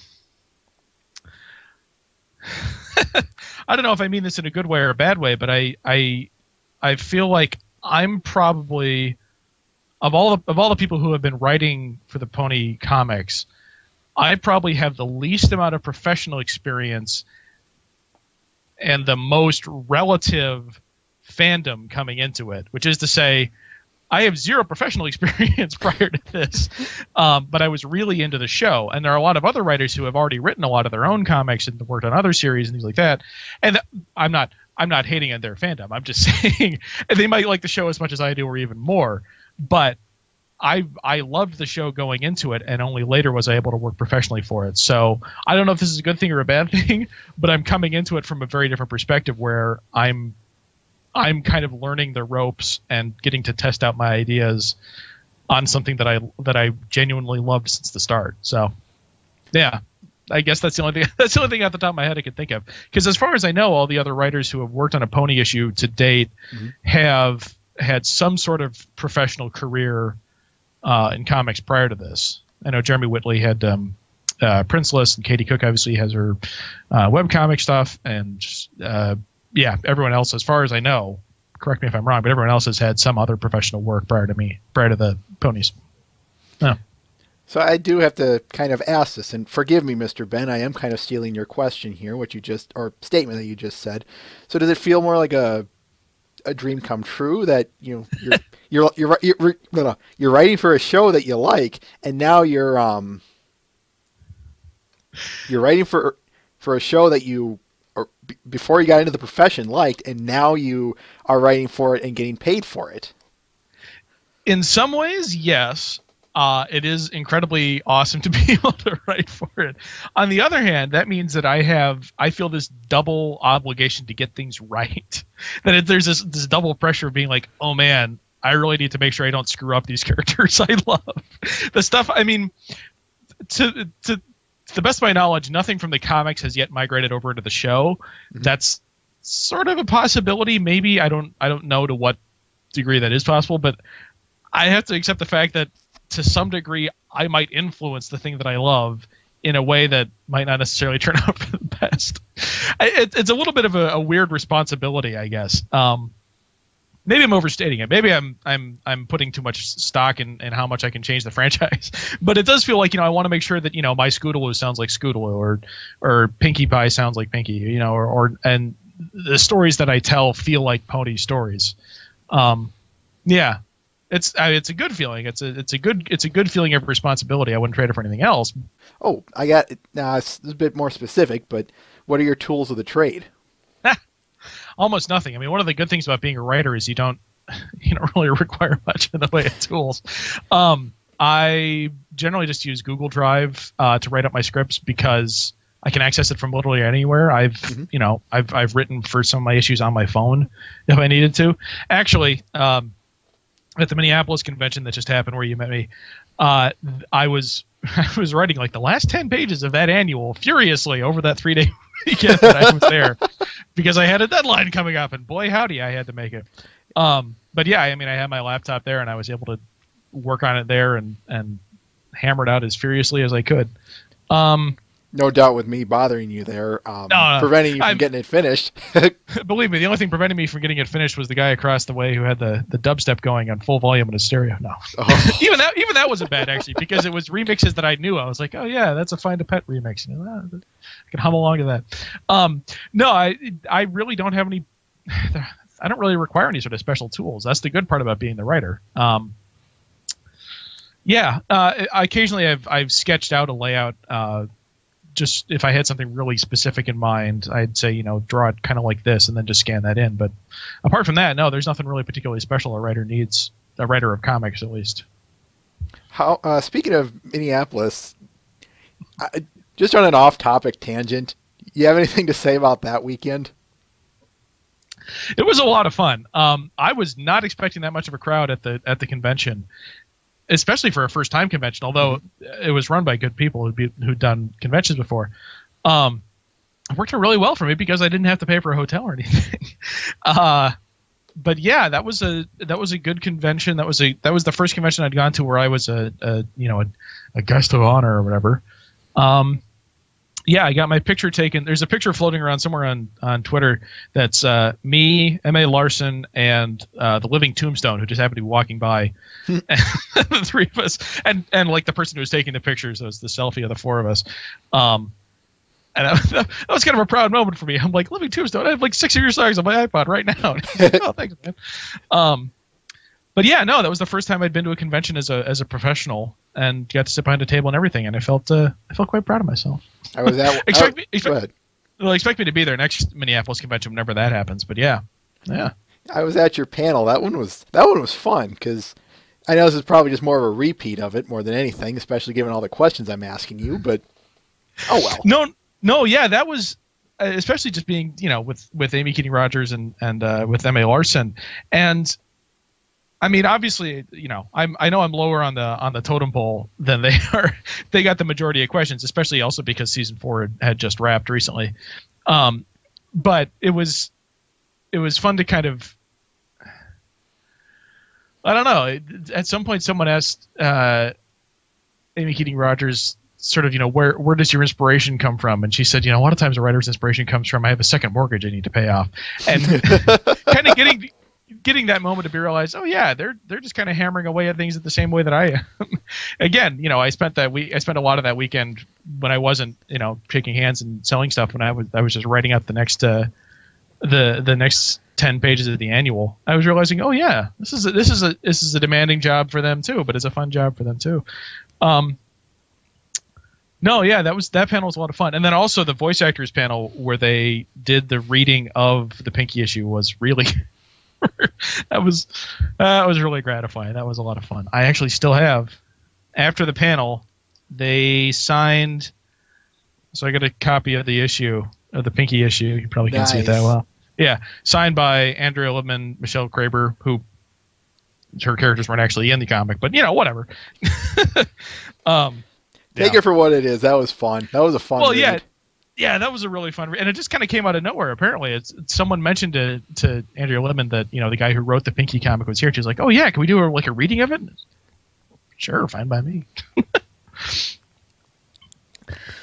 [SPEAKER 2] don't know if I mean this in a good way or a bad way, but I feel like I'm probably... Of all the people who have been writing for the Pony comics, I probably have the least amount of professional experience and the most relative fandom coming into it, which is to say, I have zero professional experience prior to this, but I was really into the show. And there are a lot of other writers who have already written a lot of their own comics and worked on other series and things like that. And I'm not hating on their fandom. I'm just saying they might like the show as much as I do, or even more. But I loved the show going into it, and only later was I able to work professionally for it. So I don't know if this is a good thing or a bad thing, but I'm coming into it from a very different perspective, where I'm kind of learning the ropes and getting to test out my ideas on something that I genuinely loved since the start. So yeah, I guess that's the only thing. That's the only thing off the top of my head I could think of. Because as far as I know, all the other writers who have worked on a Pony issue to date have had some sort of professional career in comics prior to this. I know Jeremy Whitley had Princeless, and Katie Cook obviously has her webcomic stuff, and just, yeah, everyone else, as far as I know, correct me if I'm wrong, but everyone else has had some other professional work prior to the Ponies. No.
[SPEAKER 1] So I do have to kind of ask this, and forgive me, Mr. Ben, I am kind of stealing your question here, or statement that you just said. So does it feel more like a dream come true that you're writing for a show that you like, and now you're You're writing for a show that you, or before you got into the profession, liked, and now you are writing for it and getting paid for it.
[SPEAKER 2] In some ways, yes. It is incredibly awesome to be able to write for it. On the other hand, that means that I feel this double obligation to get things right. There's this double pressure of being like, oh man, I really need to make sure I don't screw up these characters I love. The stuff, I mean, to the best of my knowledge, nothing from the comics has yet migrated over into the show. Mm-hmm. That's sort of a possibility. Maybe I don't know to what degree that is possible, but I have to accept the fact that to some degree I might influence the thing that I love in a way that might not necessarily turn out for the best. It's a little bit of a weird responsibility, I guess. Maybe I'm overstating it. Maybe I'm putting too much stock in how much I can change the franchise. But it does feel like, I want to make sure that, my Scootaloo sounds like Scootaloo or Pinkie Pie sounds like Pinkie, and the stories that I tell feel like pony stories. Yeah. It's a good feeling. It's a good feeling of responsibility. I wouldn't trade it for anything else. Oh,
[SPEAKER 1] I got it. Now it's a bit more specific, but what are your tools of the trade?
[SPEAKER 2] Almost nothing. I mean, one of the good things about being a writer is you don't really require much in the way of tools. I generally just use Google Drive to write up my scripts because I can access it from literally anywhere. I've written for some of my issues on my phone if I needed to. Actually, at the Minneapolis convention that just happened where you met me, I was writing like the last 10 pages of that annual furiously over that 3-day weekend that I was there because I had a deadline coming up, and boy howdy, I had to make it. But yeah, I mean, I had my laptop there and I was able to work on it there and hammer it out as furiously as I could.
[SPEAKER 1] No doubt with me bothering you there, preventing you from getting it finished.
[SPEAKER 2] Believe me, the only thing preventing me from getting it finished was the guy across the way who had the dubstep going on full volume in his stereo. No, even that wasn't bad actually, because it was remixes that I knew. I was like, oh yeah, that's a Find a Pet remix. I can hum along to that. No, I really don't have any. I don't really require any sort of special tools. That's the good part about being the writer. Occasionally I've sketched out a layout. Just if I had something really specific in mind, I'd say, draw it kind of like this and then just scan that in. But apart from that, no, there's nothing really particularly special a writer needs, a writer of comics at least.
[SPEAKER 1] How speaking of Minneapolis, just on an off-topic tangent, you have anything to say about that weekend?
[SPEAKER 2] It was a lot of fun. I was not expecting that much of a crowd at the convention, especially for a first-time convention, although it was run by good people who'd done conventions before. It worked out really well for me because I didn't have to pay for a hotel or anything. But yeah, that was a good convention. That was the first convention I'd gone to where I was a guest of honor or whatever. Yeah, I got my picture taken. There's a picture floating around somewhere on Twitter that's me, M.A. Larson, and the Living Tombstone, who just happened to be walking by. The three of us, and like the person who was taking the pictures, so it's the selfie of the four of us. And that was kind of a proud moment for me. I'm like, Living Tombstone, I have like 6 of your songs on my iPod right now. Like, oh, thanks, man. But yeah, no, that was the first time I'd been to a convention as a professional and got to sit behind a table and everything, and I felt quite proud of myself.
[SPEAKER 1] I was at.
[SPEAKER 2] Expect me to be there next Minneapolis convention whenever that happens. But yeah.
[SPEAKER 1] I was at your panel. That one was fun because I know this is probably just more of a repeat of it more than anything, especially given all the questions I'm asking you. But oh well.
[SPEAKER 2] No, yeah, that was especially just being with Amy Keating Rogers and with M.A. Larson. And I mean, obviously, I know I'm lower on the totem pole than they are. They got the majority of questions, especially also because season 4 had just wrapped recently. But it was fun to kind of, I don't know. At some point, someone asked Amy Keating Rogers, sort of, where does your inspiration come from? And she said, a lot of times a writer's inspiration comes from, I have a second mortgage I need to pay off, and kind of getting that moment to be realized, oh yeah, they're just kind of hammering away at things the same way that I am. Again, I spent a lot of that weekend when I wasn't, shaking hands and selling stuff. When I was just writing up the next the next 10 pages of the annual. I was realizing, oh yeah, this is a demanding job for them too, but it's a fun job for them too. No, yeah, that panel was a lot of fun, and then also the voice actors panel where they did the reading of the Pinky issue was really that was really gratifying. That was a lot of fun. I actually still have, after the panel, they signed. So I got a copy of the issue of the Pinky issue. You probably can't see it that well. Yeah, signed by Andrea Libman, Michelle Kraber, who her characters weren't actually in the comic, but whatever.
[SPEAKER 1] Take it for what it is. That was fun. That was a fun read.
[SPEAKER 2] Yeah, that was a really fun read. And it just kind of came out of nowhere, apparently. Someone mentioned to Andrea Libman that, the guy who wrote the Pinky comic was here. She's like, oh, yeah, can we do a reading of it? Sure, fine by me.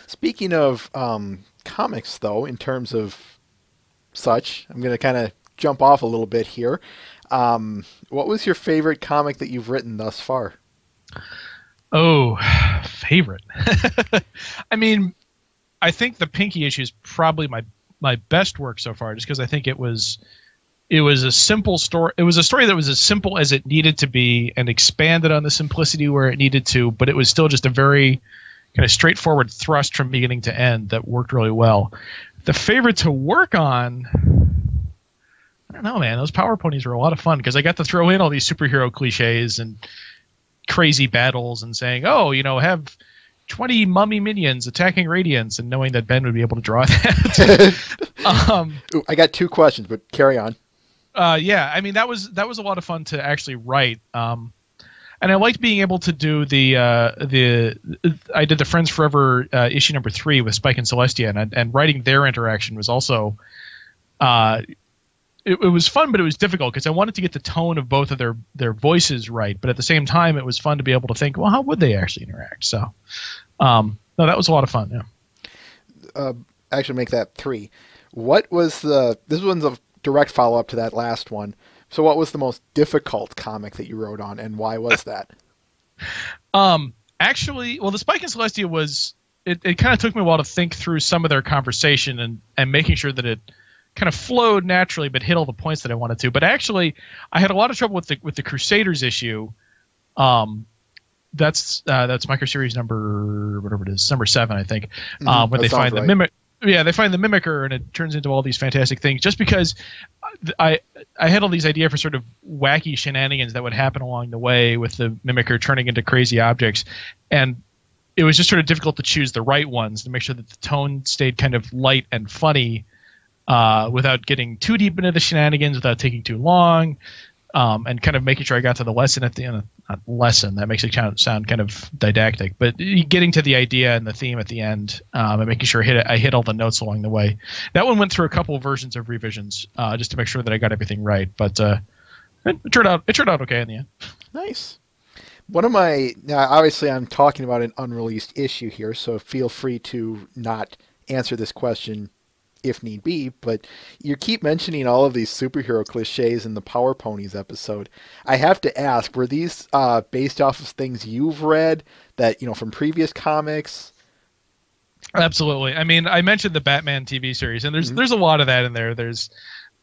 [SPEAKER 1] Speaking of comics, though, in terms of such, I'm going to kind of jump off a little bit here. What was your favorite comic that you've written thus far?
[SPEAKER 2] Oh, favorite. I mean, I think the Pinky issue is probably my best work so far, just because I think it was a simple story. It was a story that was as simple as it needed to be and expanded on the simplicity where it needed to, but it was still just a very kind of straightforward thrust from beginning to end that worked really well. The favorite to work on, I don't know, man. Those Power Ponies were a lot of fun because I got to throw in all these superhero cliches and crazy battles and saying, oh, have 20 mummy minions attacking Radiance, and knowing that Ben would be able to draw that.
[SPEAKER 1] Ooh, I got 2 questions, but carry on.
[SPEAKER 2] Yeah, I mean that was a lot of fun to actually write. And I liked being able to do I did the Friends Forever issue number 3 with Spike and Celestia, and writing their interaction was also it was fun, but it was difficult because I wanted to get the tone of both of their voices right, but at the same time it was fun to be able to think, well, how would they actually interact? So no, that was a lot of fun. Yeah.
[SPEAKER 1] Actually make that 3. What was this one's a direct follow-up to that last one. So what was the most difficult comic that you wrote on, and why was that?
[SPEAKER 2] Actually, well, the Spike and Celestia was, it kind of took me a while to think through some of their conversation and making sure that it kind of flowed naturally but hit all the points that I wanted to. But actually, I had a lot of trouble with the Crusaders issue. That's micro series number, whatever it is, number 7, I think, when they find the Mimic. Yeah, they find the Mimicker, and it turns into all these fantastic things. Just because I had all these ideas for sort of wacky shenanigans that would happen along the way with the Mimicker turning into crazy objects, and it was just sort of difficult to choose the right ones to make sure that the tone stayed kind of light and funny without getting too deep into the shenanigans, without taking too long, and kind of making sure I got to the lesson at the end. Not lesson, that makes it sound kind of didactic, but getting to the idea and the theme at the end, and making sure I hit all the notes along the way. That one went through a couple of versions of revisions just to make sure that I got everything right, but it turned out okay in the end.
[SPEAKER 1] Nice. One of my, now obviously I'm talking about an unreleased issue here, so feel free to not answer this question if need be, but you keep mentioning all of these superhero cliches in the Power Ponies episode. I have to ask, were these based off of things you've read that, from previous comics?
[SPEAKER 2] Absolutely. I mean, I mentioned the Batman TV series, and there's a lot of that in there. There's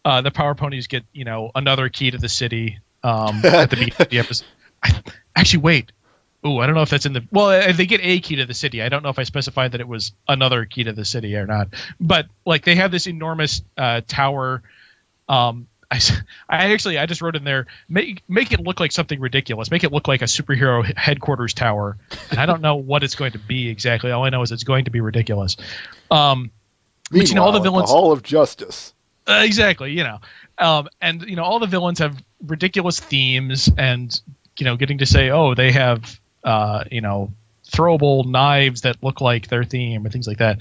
[SPEAKER 2] the Power Ponies get, another key to the city at the beginning of the episode. Actually, wait. Ooh, I don't know if that's in the... Well, they get a key to the city. I don't know if I specified that it was another key to the city or not. But, they have this enormous tower. I just wrote in there, make it look like something ridiculous. Make it look like a superhero headquarters tower. And I don't know what it's going to be exactly. All I know is it's going to be ridiculous.
[SPEAKER 1] Meanwhile, all the villains... the Hall of Justice.
[SPEAKER 2] Exactly, and, all the villains have ridiculous themes and, getting to say, oh, they have... throwable knives that look like their theme or things like that.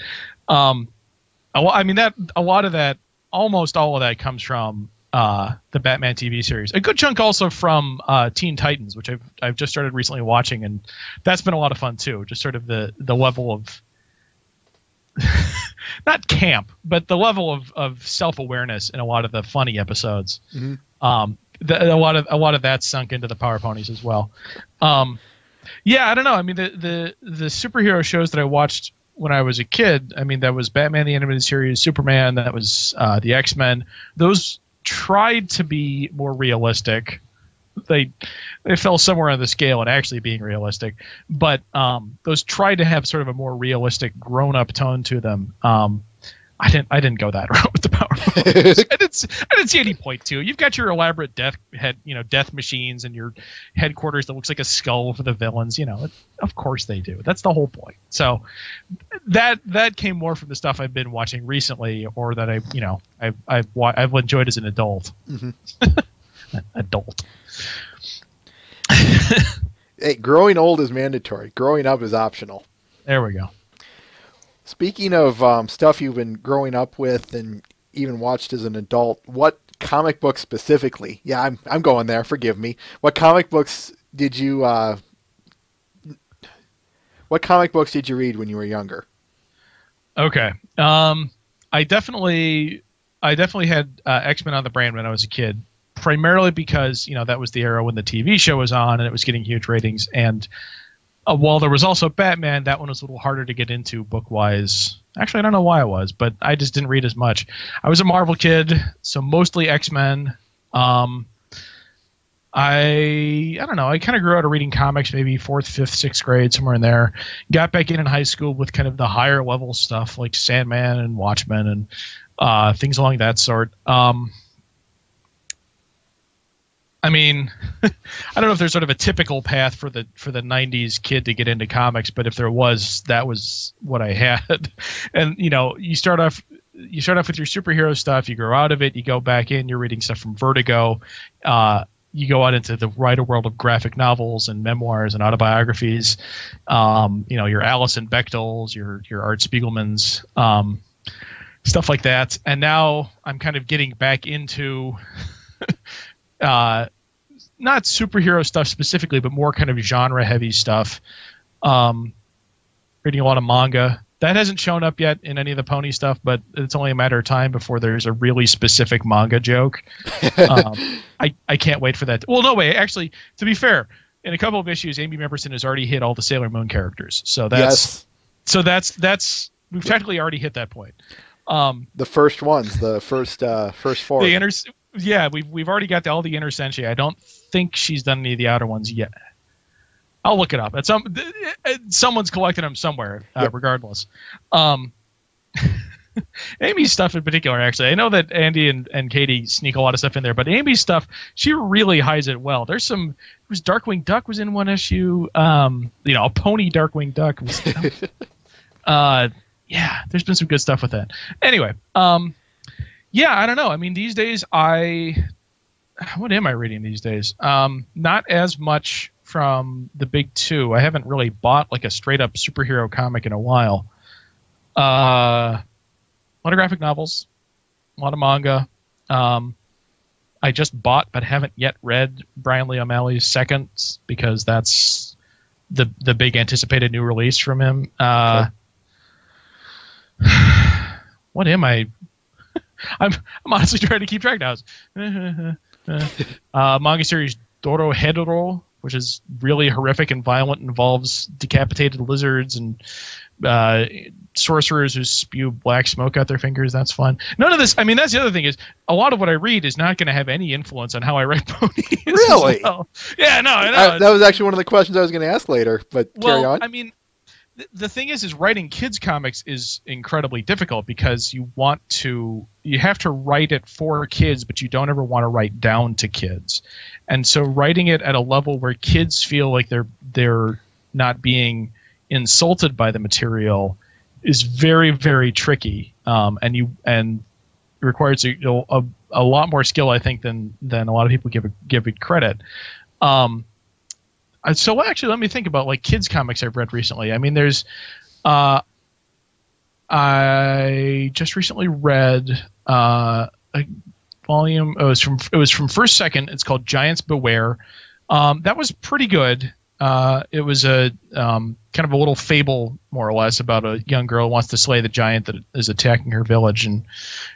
[SPEAKER 2] Almost all of that comes from the Batman TV series. A good chunk also from Teen Titans, which I've just started recently watching, and that's been a lot of fun too. Just sort of the level of not camp, but the level of self-awareness in a lot of the funny episodes. Mm-hmm. A lot of that sunk into the Power Ponies as well. Yeah, I don't know. I mean, the superhero shows that I watched when I was a kid, I mean, that was Batman the Animated Series, Superman, that was the X-Men. Those tried to be more realistic. they fell somewhere on the scale and actually being realistic. But those tried to have sort of a more realistic, grown-up tone to them. I didn't go that route with the Power Rangers. I didn't see any point to. You've got your elaborate death machines and your headquarters that looks like a skull for the villains. Of course they do. That's the whole point. So that came more from the stuff I've been watching recently, or that I've enjoyed as an adult. Mm-hmm. Adult.
[SPEAKER 1] Hey, growing old is mandatory. Growing up is optional.
[SPEAKER 2] There we go.
[SPEAKER 1] Speaking of stuff you've been growing up with and even watched as an adult, what comic books specifically? Yeah, I'm going there. Forgive me. What comic books did you read when you were younger?
[SPEAKER 2] Okay. I definitely had X-Men on the brain when I was a kid, primarily because that was the era when the TV show was on and it was getting huge ratings. And while there was also Batman, that one was a little harder to get into book-wise. Actually, I don't know why it was, but I just didn't read as much. I was a Marvel kid, so mostly X-Men. I don't know. I kind of grew out of reading comics maybe 4th, 5th, 6th grade, somewhere in there. Got back in high school with kind of the higher level stuff like Sandman and Watchmen and things along that sort. I mean, I don't know if there's sort of a typical path for the 90s kid to get into comics, but if there was, that was what I had. And you start off with your superhero stuff, you grow out of it, you go back in, you're reading stuff from Vertigo, you go out into the wider world of graphic novels and memoirs and autobiographies, your Alison Bechtels, your Art Spiegelmans, stuff like that. And now I'm kind of getting back into not superhero stuff specifically, but more kind of genre heavy stuff. Reading a lot of manga. That hasn't shown up yet in any of the pony stuff, but it's only a matter of time before there's a really specific manga joke. I can't wait for that. Well, no way. Actually, to be fair, in a couple of issues, Amy Memberson has already hit all the Sailor Moon characters. So that's we've technically already hit that point.
[SPEAKER 1] The first ones, the first four.
[SPEAKER 2] We've already got all the Inner Senshi. I don't think she's done any of the outer ones yet. I'll look it up. Someone's collecting them somewhere, regardless. Amy's stuff in particular, actually. I know that Andy and Katie sneak a lot of stuff in there, but Amy's stuff, she really hides it well. There's Darkwing Duck was in one issue. A pony Darkwing Duck was. There's been some good stuff with that. Anyway, I don't know. I mean, these days what am I reading these days? Not as much from the big two. I haven't really bought like a straight up superhero comic in a while. A lot of graphic novels, a lot of manga. I just bought but haven't yet read Brian Lee O'Malley's Seconds because that's the big anticipated new release from him. What am I? I'm honestly trying to keep track now. Manga series Doro Hedoro, which is really horrific and violent, involves decapitated lizards and sorcerers who spew black smoke out their fingers. That's fun. None of this. I mean, that's the other thing is a lot of what I read is not going to have any influence on how I write ponies.
[SPEAKER 1] Really?
[SPEAKER 2] Well. Yeah, no, I know.
[SPEAKER 1] That was actually one of the questions I was going to ask later. But carry on.
[SPEAKER 2] I mean, the thing is writing kids comics is incredibly difficult because you have to write it for kids, but you don't ever want to write down to kids. And so writing it at a level where kids feel like they're not being insulted by the material is very, very tricky. And requires a lot more skill, I think, than a lot of people give it credit. So actually, let me think about like kids comics I've read recently. I mean, there's I just recently read a volume. It was from First Second. It's called Giants Beware. That was pretty good. It was a kind of a little fable, more or less, about a young girl who wants to slay the giant that is attacking her village, and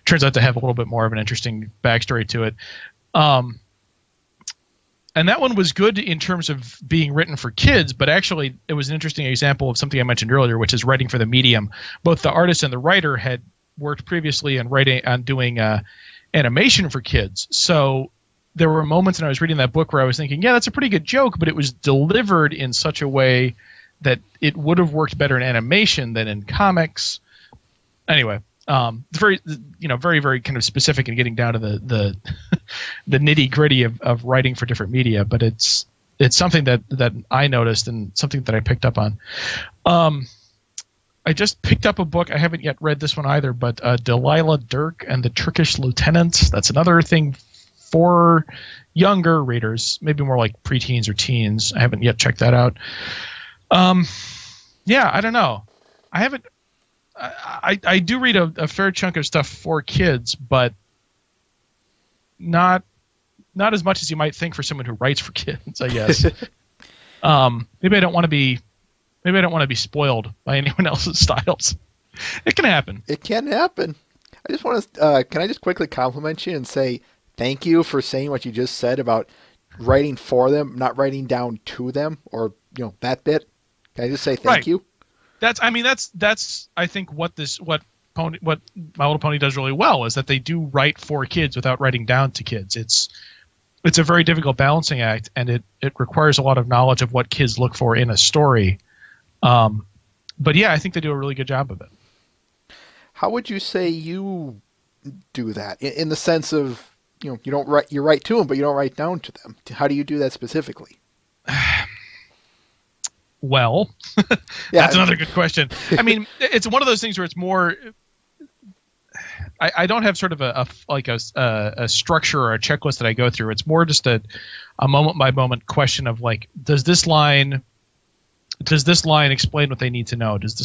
[SPEAKER 2] turns out to have a little bit more of an interesting backstory to it. And that one was good in terms of being written for kids, but actually it was an interesting example of something I mentioned earlier, which is writing for the medium. Both the artist and the writer had worked previously on doing animation for kids, so there were moments when I was reading that book where I was thinking, yeah, that's a pretty good joke, but it was delivered in such a way that it would have worked better in animation than in comics. Anyway, it's very, very, very kind of specific in getting down to the the nitty gritty of writing for different media, but it's something that I noticed and something that I picked up on. I just picked up a book. I haven't yet read this one either, but Delilah Dirk and the Turkish Lieutenants. That's another thing for younger readers, maybe more like preteens or teens. I haven't yet checked that out. Yeah, I don't know. I haven't. I do read a fair chunk of stuff for kids, but not as much as you might think for someone who writes for kids, I guess. Maybe I don't want to be. Maybe I don't want to be spoiled by anyone else's styles. It can happen.
[SPEAKER 1] It can happen. I just want to. Can I just quickly compliment you and say thank you for saying what you just said about writing for them, not writing down to them, or that bit. Can I just say thank you?
[SPEAKER 2] That's I think what My Little Pony does really well is that they do write for kids without writing down to kids. It's a very difficult balancing act, and it requires a lot of knowledge of what kids look for in a story. But yeah, I think they do a really good job of it.
[SPEAKER 1] How would you say you do that in the sense of, you don't write, you write to them, but you don't write down to them? How do you do that specifically?
[SPEAKER 2] Well, that's another good question. I mean, it's one of those things where it's more, I don't have sort of a structure or a checklist that I go through. It's more just a moment by moment question of like, does this line explain what they need to know? Does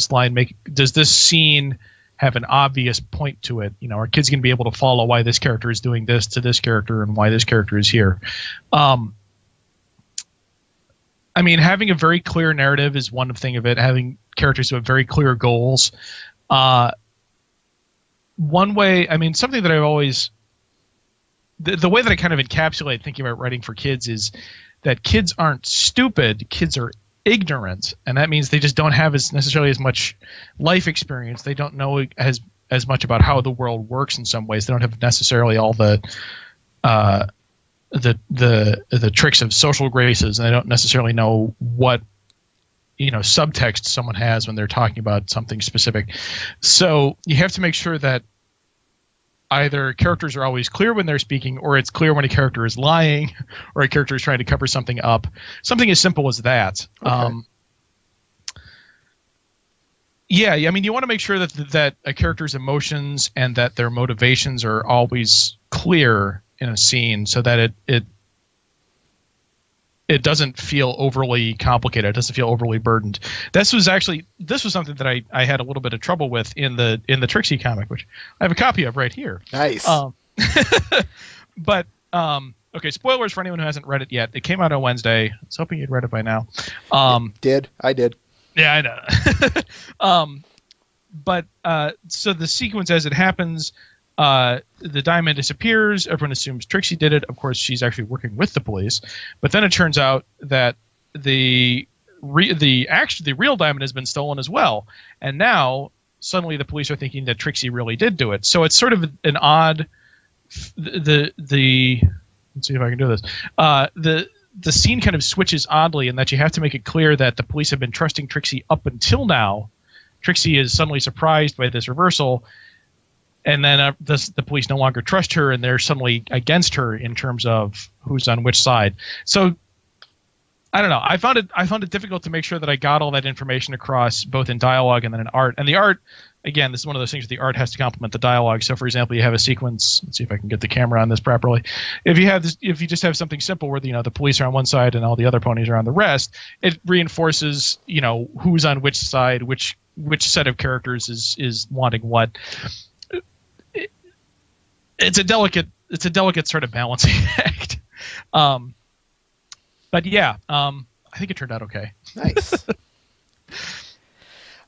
[SPEAKER 2] this scene have an obvious point to it? Are kids going to be able to follow why this character is doing this to this character and why this character is here? I mean, having a very clear narrative is one thing of it. Having characters who have very clear goals. One way, I mean, something that I've always, the way that I kind of encapsulate thinking about writing for kids is that kids aren't stupid, kids are ignorant, and that means they just don't have necessarily as much life experience. They don't know as much about how the world works in some ways. They don't have necessarily all the tricks of social graces, and they don't necessarily know what subtext someone has when they're talking about something specific. So you have to make sure that either characters are always clear when they're speaking, or it's clear when a character is lying, or a character is trying to cover something up. Something as simple as that. Okay. Yeah, I mean, you want to make sure that a character's emotions and that their motivations are always clear in a scene, so that it doesn't feel overly complicated. It doesn't feel overly burdened. This was something that I had a little bit of trouble with in the Trixie comic, which I have a copy of right here.
[SPEAKER 1] Nice.
[SPEAKER 2] But okay, spoilers for anyone who hasn't read it yet. It came out on Wednesday. I was hoping you'd read it by now.
[SPEAKER 1] I did.
[SPEAKER 2] Yeah, I know. But so the sequence as it happens, the diamond disappears. Everyone assumes Trixie did it. Of course, she's actually working with the police. But then it turns out that the real diamond has been stolen as well. And now suddenly the police are thinking that Trixie really did do it. So it's sort of an odd. Let's see if I can do this. The scene kind of switches oddly in that you have to make it clear that the police have been trusting Trixie up until now. Trixie is suddenly surprised by this reversal. And then the police no longer trust her, and they're suddenly against her in terms of who's on which side. So I don't know. I found it difficult to make sure that I got all that information across, both in dialogue and then in art. And the art, again, this is one of those things that the art has to complement the dialogue. So, for example, you have a sequence. Let's see if I can get the camera on this properly. If you just have something simple where the police are on one side and all the other ponies are on the rest, it reinforces who's on which side, which set of characters is wanting what. It's a delicate sort of balancing act. But yeah, I think it turned out okay.
[SPEAKER 1] Nice.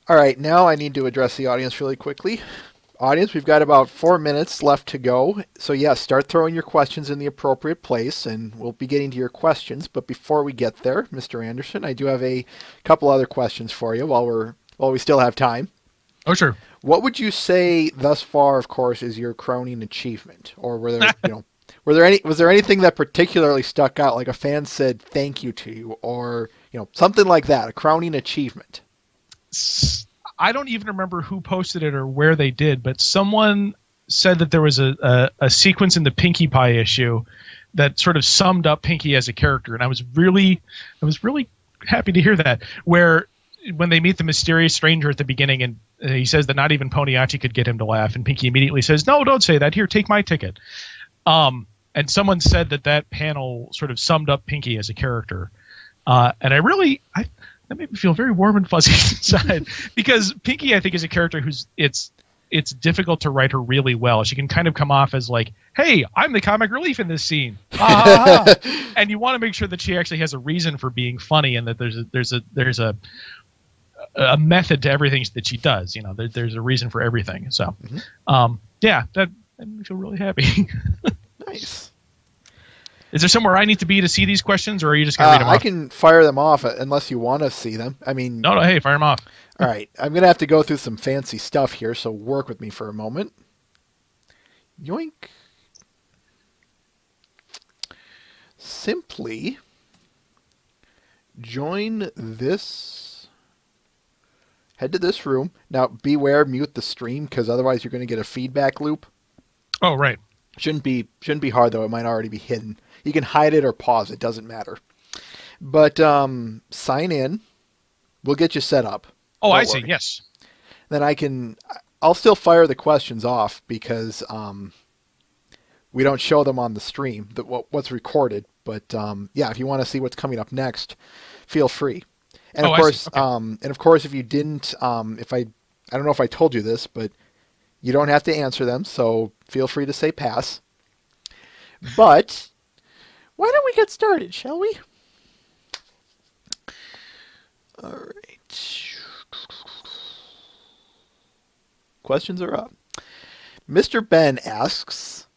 [SPEAKER 1] All right, now I need to address the audience really quickly. Audience, we've got about 4 minutes left to go. So yes, start throwing your questions in the appropriate place, and we'll be getting to your questions. But before we get there, Mr. Anderson, I do have a couple other questions for you while we still have time.
[SPEAKER 2] Oh, sure.
[SPEAKER 1] What would you say thus far, of course, is your crowning achievement? Or were there, Was there anything that particularly stuck out, like a fan said thank you to you, or something like that, a crowning achievement?
[SPEAKER 2] I don't even remember who posted it or where they did, but someone said that there was a sequence in the Pinkie Pie issue that sort of summed up Pinkie as a character, and I was really happy to hear that. Where when they meet the mysterious stranger at the beginning, and he says that not even Poniachi could get him to laugh, and Pinkie immediately says, "No, don't say that. Here, take my ticket." And someone said that panel sort of summed up Pinkie as a character, and that made me feel very warm and fuzzy inside, because Pinkie, I think, is a character who's it's difficult to write her really well. She can kind of come off as like, "Hey, I'm the comic relief in this scene," and you want to make sure that she actually has a reason for being funny, and that there's a method to everything that she does. There's a reason for everything. So, yeah, that made me feel really happy.
[SPEAKER 1] Nice.
[SPEAKER 2] Is there somewhere I need to be to see these questions, or are you just going to read them off?
[SPEAKER 1] I can fire them off unless you want to see them. I mean...
[SPEAKER 2] No, hey, fire them off.
[SPEAKER 1] All right. I'm going to have to go through some fancy stuff here, so work with me for a moment. Yoink. Simply join this... Head to this room. Now, beware, mute the stream, because otherwise you're going to get a feedback loop.
[SPEAKER 2] Oh, right.
[SPEAKER 1] Shouldn't be hard, though. It might already be hidden. You can hide it or pause. It doesn't matter. But sign in. We'll get you set up.
[SPEAKER 2] Oh, I see. Yes.
[SPEAKER 1] Then I'll still fire the questions off because we don't show them on the stream, what's recorded. But yeah, if you want to see what's coming up next, feel free. And of course, okay. If you didn't, I don't know if I told you this, but you don't have to answer them, so feel free to say pass. But why don't we get started, shall we? All right. Questions are up. Mr. Ben asks,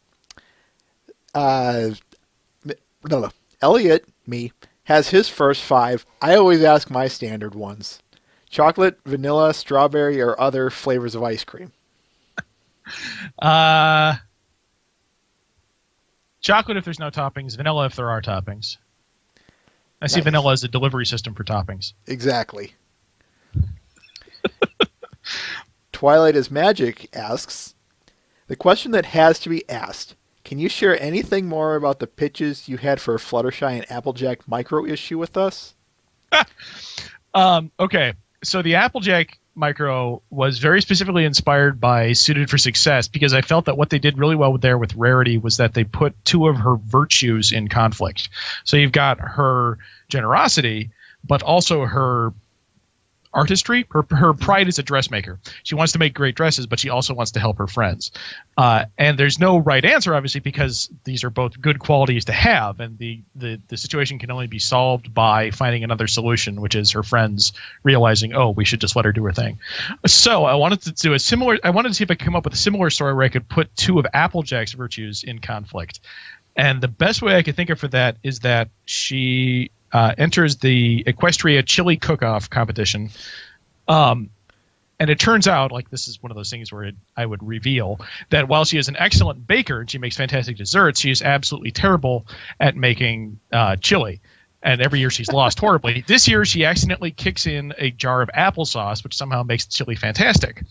[SPEAKER 1] Elliot, me, has his first 5. I always ask my standard ones. Chocolate, vanilla, strawberry, or other flavors of ice cream.
[SPEAKER 2] Chocolate if there's no toppings, vanilla if there are toppings. I see
[SPEAKER 1] Nice.
[SPEAKER 2] Vanilla as a delivery system for toppings.
[SPEAKER 1] Exactly. Twilight is Magic asks, the question that has to be asked, can you share anything more about the pitches you had for Fluttershy and Applejack micro issue with us?
[SPEAKER 2] Okay, so the Applejack micro was very specifically inspired by Suited for Success, because I felt that what they did really well with Rarity was that they put 2 of her virtues in conflict. So you've got her generosity, but also her artistry. Her pride as a dressmaker. She wants to make great dresses, but she also wants to help her friends. And there's no right answer, obviously, because these are both good qualities to have, and the situation can only be solved by finding another solution, which is her friends realizing, oh, we should just let her do her thing. So I wanted to do I wanted to see if I could come up with a similar story where I could put 2 of Applejack's virtues in conflict. And the best way I could think of for that is that she enters the Equestria Chili Cook-Off competition. And it turns out, like, this is one of those things where I would reveal that while she is an excellent baker and she makes fantastic desserts, she is absolutely terrible at making chili. And every year she's lost horribly. This year she accidentally kicks in a jar of applesauce, which somehow makes the chili fantastic.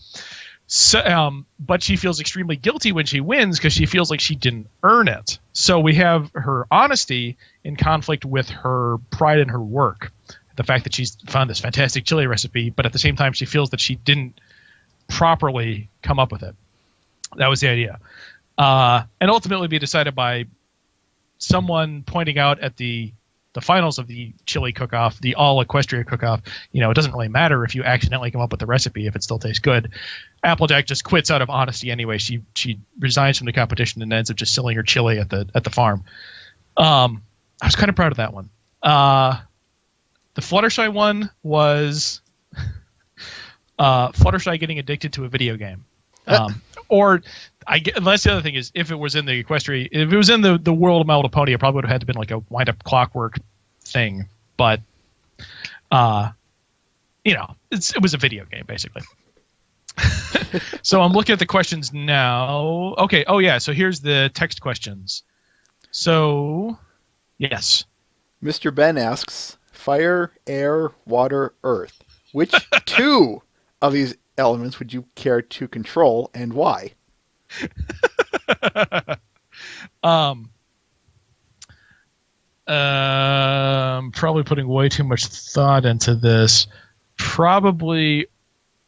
[SPEAKER 2] So, but she feels extremely guilty when she wins because she feels like she didn't earn it. So we have her honesty in conflict with her pride in her work. The fact that she's found this fantastic chili recipe, but at the same time she feels that she didn't properly come up with it. That was the idea. And ultimately be decided by someone pointing out at the finals of the chili cook-off, the all Equestria cook-off, it doesn't really matter if you accidentally come up with the recipe if it still tastes good. Applejack just quits out of honesty anyway. She resigns from the competition and ends up just selling her chili at the farm. I was kind of proud of that one. The Fluttershy one was Fluttershy getting addicted to a video game. That's the other thing is if it was in the Equestria, if it was in the world of My Little Pony, it probably would have had to been like a wind-up clockwork thing. But, it was a video game, basically. So I'm looking at the questions now. Okay. Oh, yeah. So here's the text questions. So, yes.
[SPEAKER 1] Mr. Ben asks, fire, air, water, earth. Which two of these elements would you care to control and why?
[SPEAKER 2] um, Probably putting way too much thought into this. Probably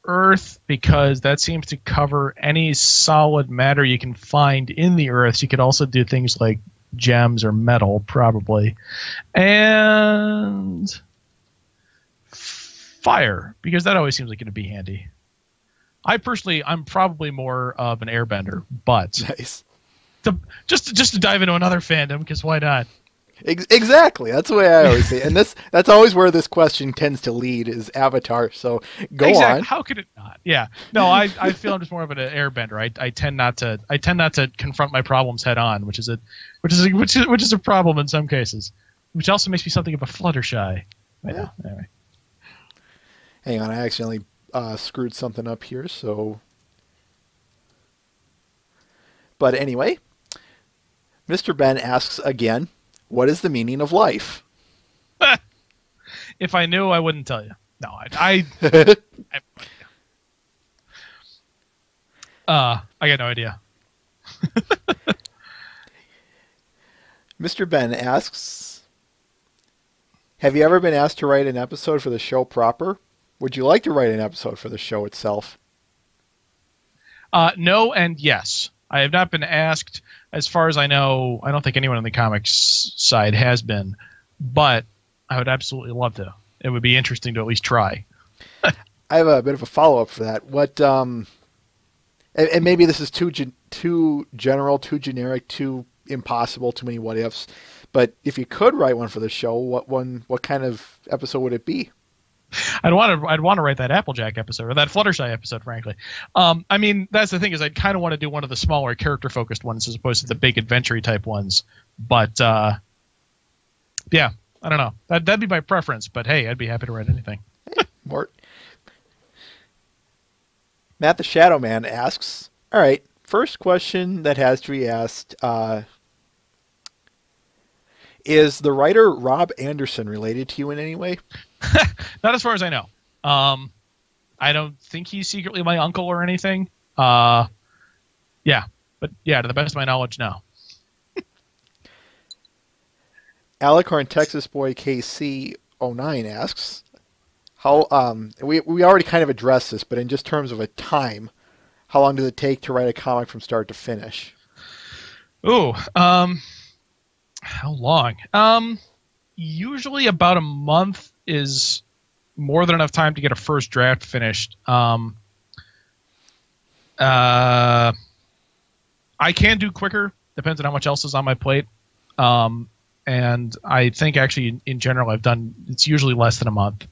[SPEAKER 2] Earth, because that seems to cover any solid matter you can find in the Earth. So you could also do things like gems or metal, probably. And fire, because that always seems like it'd be handy. I'm probably more of an airbender, but
[SPEAKER 1] Nice.
[SPEAKER 2] Just to dive into another fandom, because why not?
[SPEAKER 1] Exactly. That's the way I always say it. And that's always where this question tends to lead is Avatar. So go on.
[SPEAKER 2] How could it not? Yeah. No, I feel I'm just more of an airbender. I tend not to confront my problems head on, which is a problem in some cases. Which also makes me something of a Fluttershy. Yeah. Anyway.
[SPEAKER 1] Hang on, I accidentally screwed something up here, so. But anyway, Mr. Ben asks again, what is the meaning of life?
[SPEAKER 2] If I knew, I wouldn't tell you. No, I got no idea.
[SPEAKER 1] Mr. Ben asks, have you ever been asked to write an episode for the show proper? Would you like to write an episode for the show itself?
[SPEAKER 2] No and yes. I have not been asked. As far as I know, I don't think anyone on the comics side has been, but I would absolutely love to. It would be interesting to at least try.
[SPEAKER 1] I have a bit of a follow-up for that. What, and maybe this is too general, too generic, too impossible, too many what-ifs, but if you could write one for the show, what kind of episode would it be?
[SPEAKER 2] I'd want to write that Applejack episode or that Fluttershy episode, frankly. I mean, that's the thing is I'd kind of want to do one of the smaller character-focused ones as opposed to the big adventure type ones. But yeah, I don't know. That'd be my preference. But hey, I'd be happy to write anything.
[SPEAKER 1] Mort. Matt the Shadow Man asks, all right, first question that has to be asked, is the writer Rob Anderson related to you in any way?
[SPEAKER 2] Not as far as I know. I don't think he's secretly my uncle or anything. Yeah. But yeah, to the best of my knowledge, no.
[SPEAKER 1] Alicorn Texas Boy KC09 asks, how we already kind of addressed this, but in just terms of a time, how long does it take to write a comic from start to finish?
[SPEAKER 2] Ooh, how long? Usually about a month is more than enough time to get a first draft finished. I can do quicker, depends on how much else is on my plate. And I think actually in general it's usually less than a month.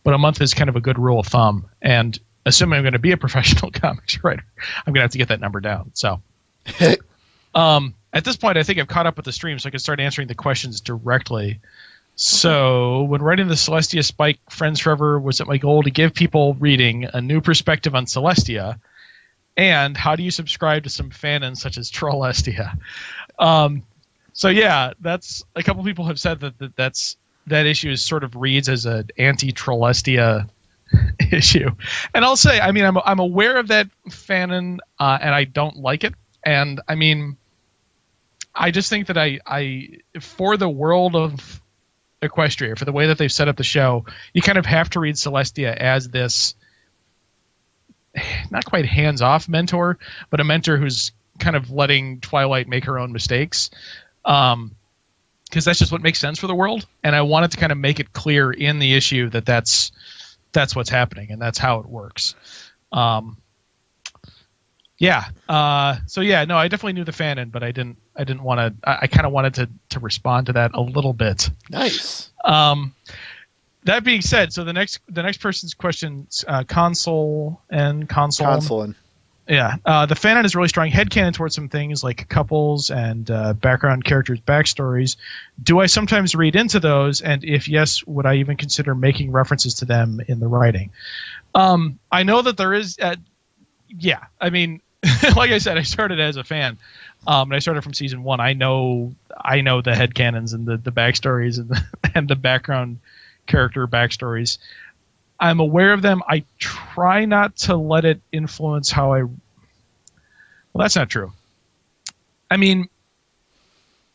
[SPEAKER 2] But a month is kind of a good rule of thumb. And assuming I'm going to be a professional comics writer, I'm going to have to get that number down. So at this point, I think I've caught up with the stream, so I can start answering the questions directly. So when writing the Celestia Spike Friends Forever, was it my goal to give people reading a new perspective on Celestia? And how do you subscribe to some fandoms such as Trollestia? So yeah, that's a couple people have said that issue is sort of reads as an anti-Trollestia issue. And I'll say, I mean, I'm aware of that fanon, and I don't like it. And I mean, I just think that I for the world of Equestria, for the way that they've set up the show, you kind of have to read Celestia as this not quite hands-off mentor, but a mentor who's kind of letting Twilight make her own mistakes. Because that's just what makes sense for the world. And I wanted to kind of make it clear in the issue that that's what's happening and that's how it works. Yeah. So yeah, no, I definitely knew the fanon, but I didn't want to. I kind of wanted to respond to that a little bit.
[SPEAKER 1] Nice.
[SPEAKER 2] That being said, so the next person's question, console. Yeah, the fanon is really strong headcanon towards some things like couples and background characters' backstories. Do I sometimes read into those? And if yes, would I even consider making references to them in the writing? I know that there is. Yeah, I mean, like I said, I started as a fan. And I started from season 1. I know the headcanons and the backstories and and the background character backstories. I'm aware of them. I try not to let it influence how I. Well, that's not true. I mean,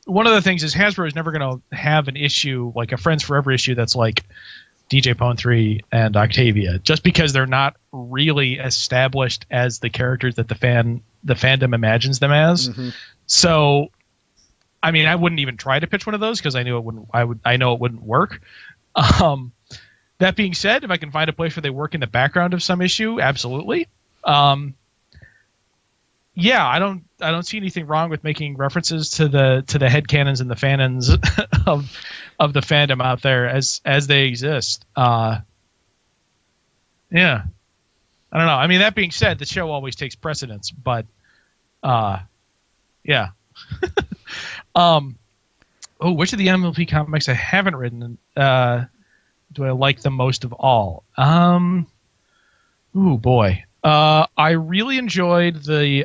[SPEAKER 2] one of the things is Hasbro is never going to have an issue like a Friends Forever issue that's like DJ Pone 3 and Octavia, just because they're not really established as the characters that the fandom imagines them as. Mm-hmm. So, I mean, I wouldn't even try to pitch one of those because I knew it wouldn't. I know it wouldn't work. That being said, if I can find a place where they work in the background of some issue, absolutely. Yeah, I don't see anything wrong with making references to the headcanons and the fanons of the fandom out there as they exist. Yeah, I don't know. I mean, that being said, the show always takes precedence, but yeah. Which of the MLP comics I haven't written do I like the most of all? Oh boy. I really enjoyed the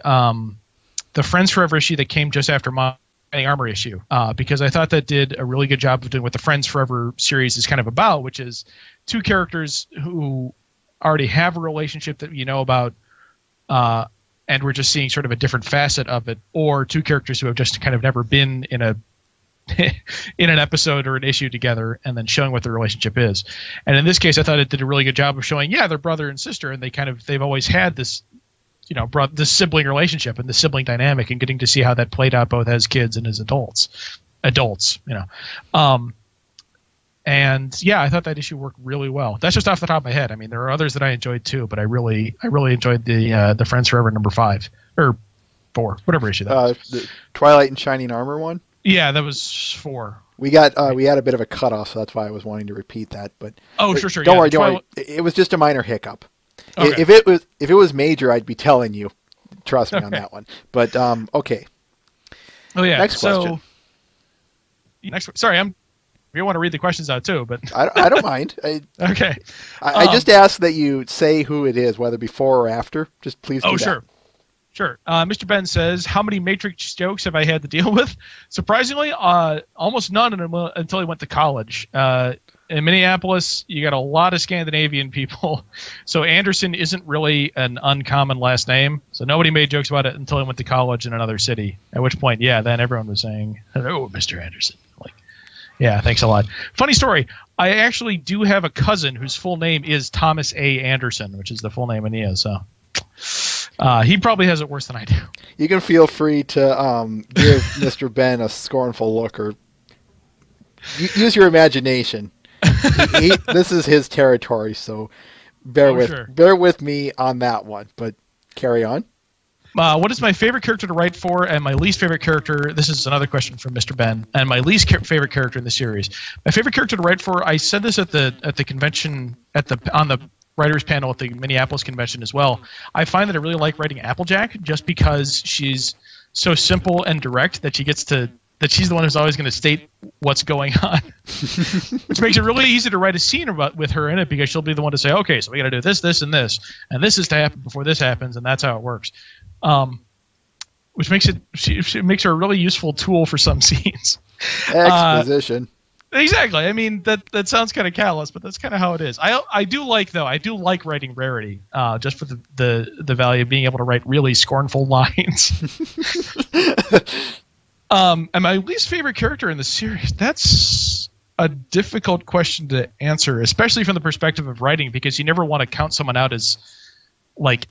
[SPEAKER 2] Friends Forever issue that came just after my Armor issue because I thought that did a really good job of doing what the Friends Forever series is kind of about, which is two characters who already have a relationship that you know about, and we're just seeing sort of a different facet of it, or two characters who have just kind of never been in a in an episode or an issue together and then showing what their relationship is. And in this case, I thought it did a really good job of showing, yeah, they're brother and sister, and they've always had this, this sibling relationship and the sibling dynamic, and getting to see how that played out both as kids and as adults, and yeah, I thought that issue worked really well. That's just off the top of my head. I mean, there are others that I enjoyed too, but I really enjoyed the Friends Forever number 5 or 4, whatever issue that was.
[SPEAKER 1] The Twilight and Shining Armor one.
[SPEAKER 2] Yeah, that was 4.
[SPEAKER 1] We had a bit of a cutoff, so that's why I was wanting to repeat that. But
[SPEAKER 2] sure.
[SPEAKER 1] Don't worry. It was just a minor hiccup. Okay. If it was major, I'd be telling you. Trust me on that one. But okay.
[SPEAKER 2] Oh yeah.
[SPEAKER 1] Next question.
[SPEAKER 2] Sorry, you want to read the questions out too, but
[SPEAKER 1] I don't mind.
[SPEAKER 2] Okay.
[SPEAKER 1] I just ask that you say who it is, whether before or after. Just please do that.
[SPEAKER 2] Sure. Sure. Mr. Ben says, how many Matrix jokes have I had to deal with? Surprisingly, almost none until I went to college. In Minneapolis, you got a lot of Scandinavian people, so Anderson isn't really an uncommon last name. So nobody made jokes about it until I went to college in another city, at which point, yeah, then everyone was saying, hello, Mr. Anderson. Like, yeah, thanks a lot. Funny story. I actually do have a cousin whose full name is Thomas A. Anderson, which is the full name Ania, so... he probably has it worse than I do.
[SPEAKER 1] You can feel free to give Mr. Ben a scornful look, or use your imagination. This is his territory, so bear with me on that one. But carry on.
[SPEAKER 2] What is my favorite character to write for, and my least favorite character? This is another question from Mr. Ben. And my least favorite character in the series. My favorite character to write for. I said this at the convention on the writers panel at the Minneapolis convention as well. I find that I really like writing Applejack just because she's so simple and direct that she's the one who's always going to state what's going on, which makes it really easy to write a scene with her in it, because she'll be the one to say, okay, so we got to do this, this, and this is to happen before this happens, and that's how it works. Which makes it makes her a really useful tool for some scenes.
[SPEAKER 1] Exposition.
[SPEAKER 2] Exactly. I mean, that sounds kind of callous, but that's kind of how it is. I do like writing rarity, just for the value of being able to write really scornful lines. And my least favorite character in the series, that's a difficult question to answer, especially from the perspective of writing, because you never want to count someone out as like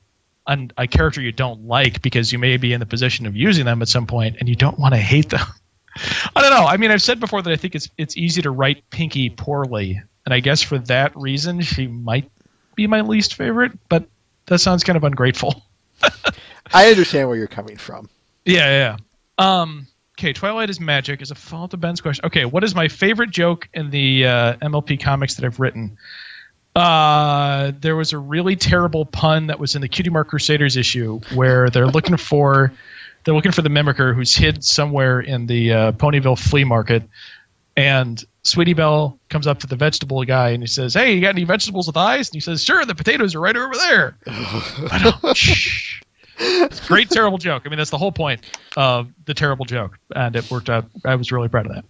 [SPEAKER 2] a character you don't like, because you may be in the position of using them at some point and you don't want to hate them. I don't know. I mean, I've said before that I think it's easy to write Pinky poorly, and I guess for that reason she might be my least favorite, but that sounds kind of ungrateful.
[SPEAKER 1] I understand where you're coming from.
[SPEAKER 2] Yeah. Okay, Twilight is magic is a follow-up to Ben's question. Okay, what is my favorite joke in the MLP comics that I've written? There was a really terrible pun that was in the Cutie Mark Crusaders issue where they're looking for the Mimicker who's hid somewhere in the Ponyville flea market, and Sweetie Belle comes up to the vegetable guy and he says, "Hey, you got any vegetables with eyes?" And he says, "Sure, the potatoes are right over there." Shh. It's a great terrible joke. I mean, that's the whole point of the terrible joke, and it worked out. I was really proud of that.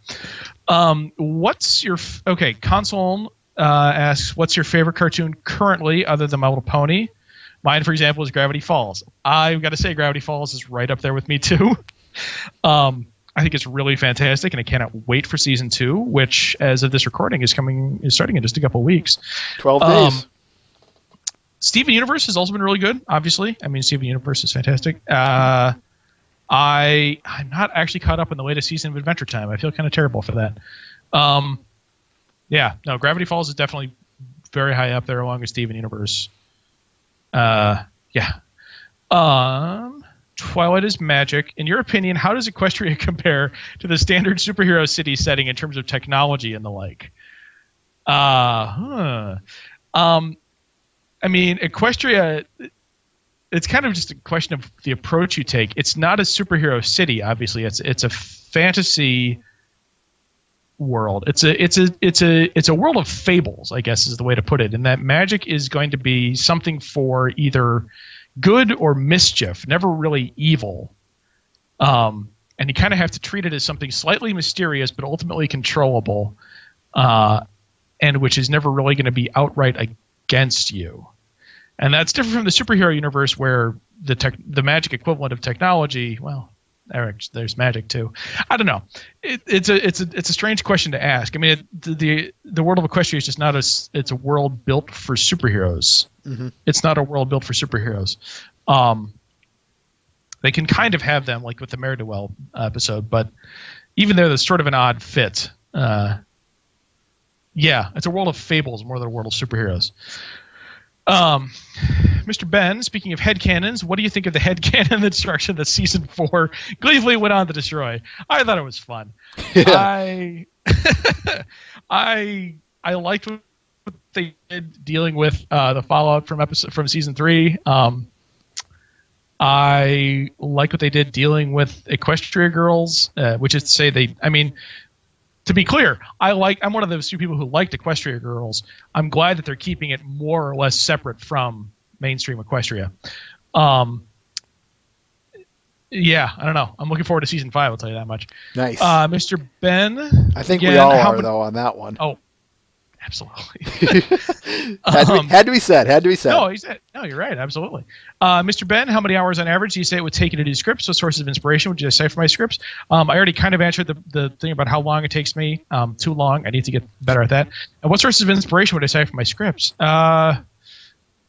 [SPEAKER 2] What's your okay? Console asks, "What's your favorite cartoon currently, other than My Little Pony?" Mine, for example, is Gravity Falls. I've got to say, Gravity Falls is right up there with me too. I think it's really fantastic, and I cannot wait for season 2, which, as of this recording, is starting in just a couple of weeks.
[SPEAKER 1] 12 days.
[SPEAKER 2] Steven Universe has also been really good, obviously. I mean, Steven Universe is fantastic. I'm not actually caught up in the latest season of Adventure Time. I feel kind of terrible for that. Yeah, no, Gravity Falls is definitely very high up there along with Steven Universe. Yeah. Twilight is magic. In your opinion, how does Equestria compare to the standard superhero city setting in terms of technology and the like? I mean, Equestria, it's kind of just a question of the approach you take. It's not a superhero city, obviously. It's a fantasy world. It's a world of fables, I guess is the way to put it. And that magic is going to be something for either good or mischief, never really evil. And you kind of have to treat it as something slightly mysterious, but ultimately controllable, and which is never really going to be outright against you. And that's different from the superhero universe, where the magic equivalent of technology, well, there's magic too. I don't know. It's a strange question to ask. I mean, the world of Equestria is just not it's a world built for superheroes. Mm-hmm. It's not a world built for superheroes. They can kind of have them, like with the Mare-de-Well episode, but even there, there's sort of an odd fit. Yeah, it's a world of fables more than a world of superheroes. Mr. Ben, speaking of headcanons, what do you think of the headcanon destruction that season 4 gleefully went on to destroy? I thought it was fun. Yeah. I liked what they did dealing with the fallout from season 3. I like what they did dealing with Equestria Girls, which is to say to be clear, I'm one of those few people who liked Equestria Girls. I'm glad that they're keeping it more or less separate from mainstream Equestria. Yeah, I don't know. I'm looking forward to season 5, I'll tell you that much.
[SPEAKER 1] Nice.
[SPEAKER 2] Mr. Ben.
[SPEAKER 1] I think we all are, though, on that one.
[SPEAKER 2] Oh, absolutely.
[SPEAKER 1] had to be said.
[SPEAKER 2] No, you're right. Absolutely. Mr. Ben, how many hours on average do you say it would take you to do scripts? What sources of inspiration would you say for my scripts? I already kind of answered the thing about how long it takes me. Too long. I need to get better at that. And what sources of inspiration would I say for my scripts? I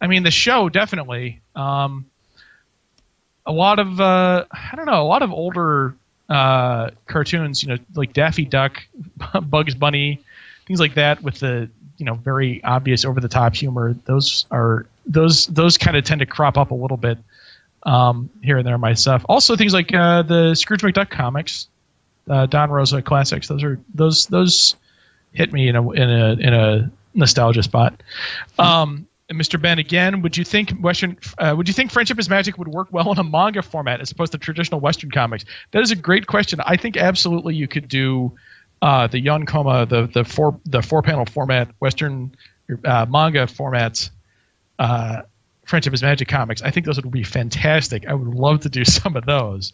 [SPEAKER 2] mean, the show, definitely. A lot of older cartoons, like Daffy Duck, Bugs Bunny, things like that, with the very obvious over the top humor. Those kind of tend to crop up a little bit here and there in my stuff. Also, things like the Scrooge McDuck comics, Don Rosa classics. Those hit me in a nostalgia spot. And Mr. Ben, again, would you think Friendship is Magic would work well in a manga format as opposed to traditional Western comics? That is a great question. I think absolutely you could do the Yonkoma, the four panel format Western manga formats, Friendship is Magic comics. I think those would be fantastic. I would love to do some of those.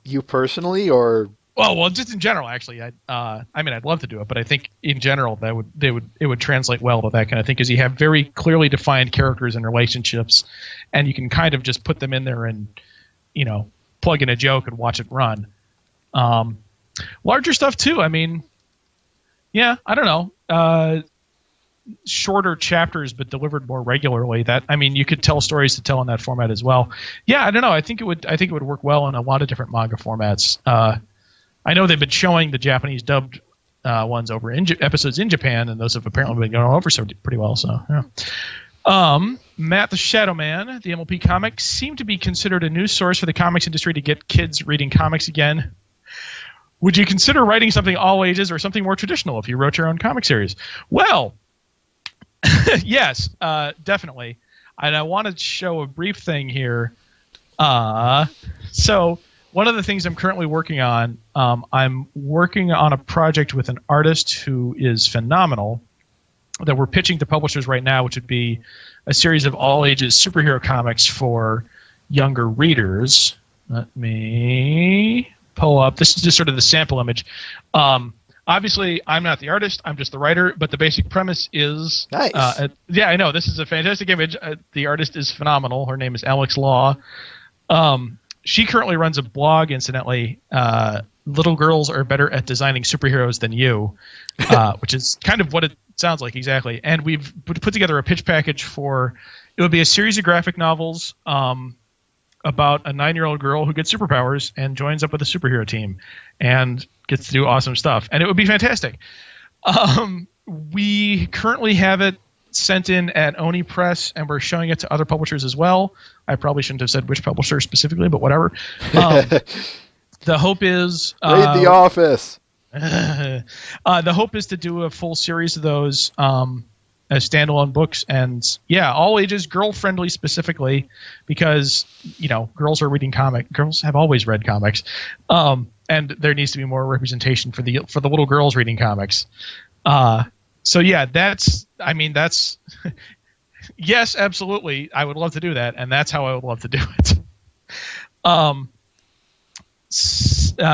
[SPEAKER 1] You personally, or?
[SPEAKER 2] Well, just in general, actually. I'd love to do it, but I think in general it would translate well to that kind of thing, because you have very clearly defined characters and relationships, and you can kind of just put them in there and plug in a joke and watch it run. Larger stuff too. I mean, yeah, I don't know. Shorter chapters, but delivered more regularly. You could tell stories to tell in that format as well. Yeah, I don't know. I think it would work well in a lot of different manga formats. I know they've been showing the Japanese dubbed ones over episodes in Japan, and those have apparently been going over pretty well. So, yeah. Matt the Shadow Man, the MLP comics seem to be considered a new source for the comics industry to get kids reading comics again. Would you consider writing something all ages or something more traditional if you wrote your own comic series? Well, yes, definitely. And I want to show a brief thing here. So one of the things I'm currently working on, I'm working on a project with an artist who is phenomenal that we're pitching to publishers right now, which would be a series of all ages superhero comics for younger readers. Let me pull up. This is just sort of the sample image. Obviously, I'm not the artist. I'm just the writer. But the basic premise is
[SPEAKER 1] Nice.
[SPEAKER 2] Yeah, I know. This is a fantastic image. The artist is phenomenal. Her name is Alex Law. She currently runs a blog, incidentally. Little girls are better at designing superheroes than you, which is kind of what it sounds like exactly. And we've put together a pitch package for. It would be a series of graphic novels about a 9-year-old girl who gets superpowers and joins up with a superhero team and gets to do awesome stuff. And it would be fantastic. We currently have it sent in at Oni Press, and we're showing it to other publishers as well. I probably shouldn't have said which publisher specifically, but whatever. The hope is...
[SPEAKER 1] Raid the office.
[SPEAKER 2] The hope is to do a full series of those as standalone books, and yeah, all ages, girl-friendly specifically, because girls are reading comics. Girls have always read comics, and there needs to be more representation for the little girls reading comics. So yeah, that's yes, absolutely, I would love to do that, and that's how I would love to do it.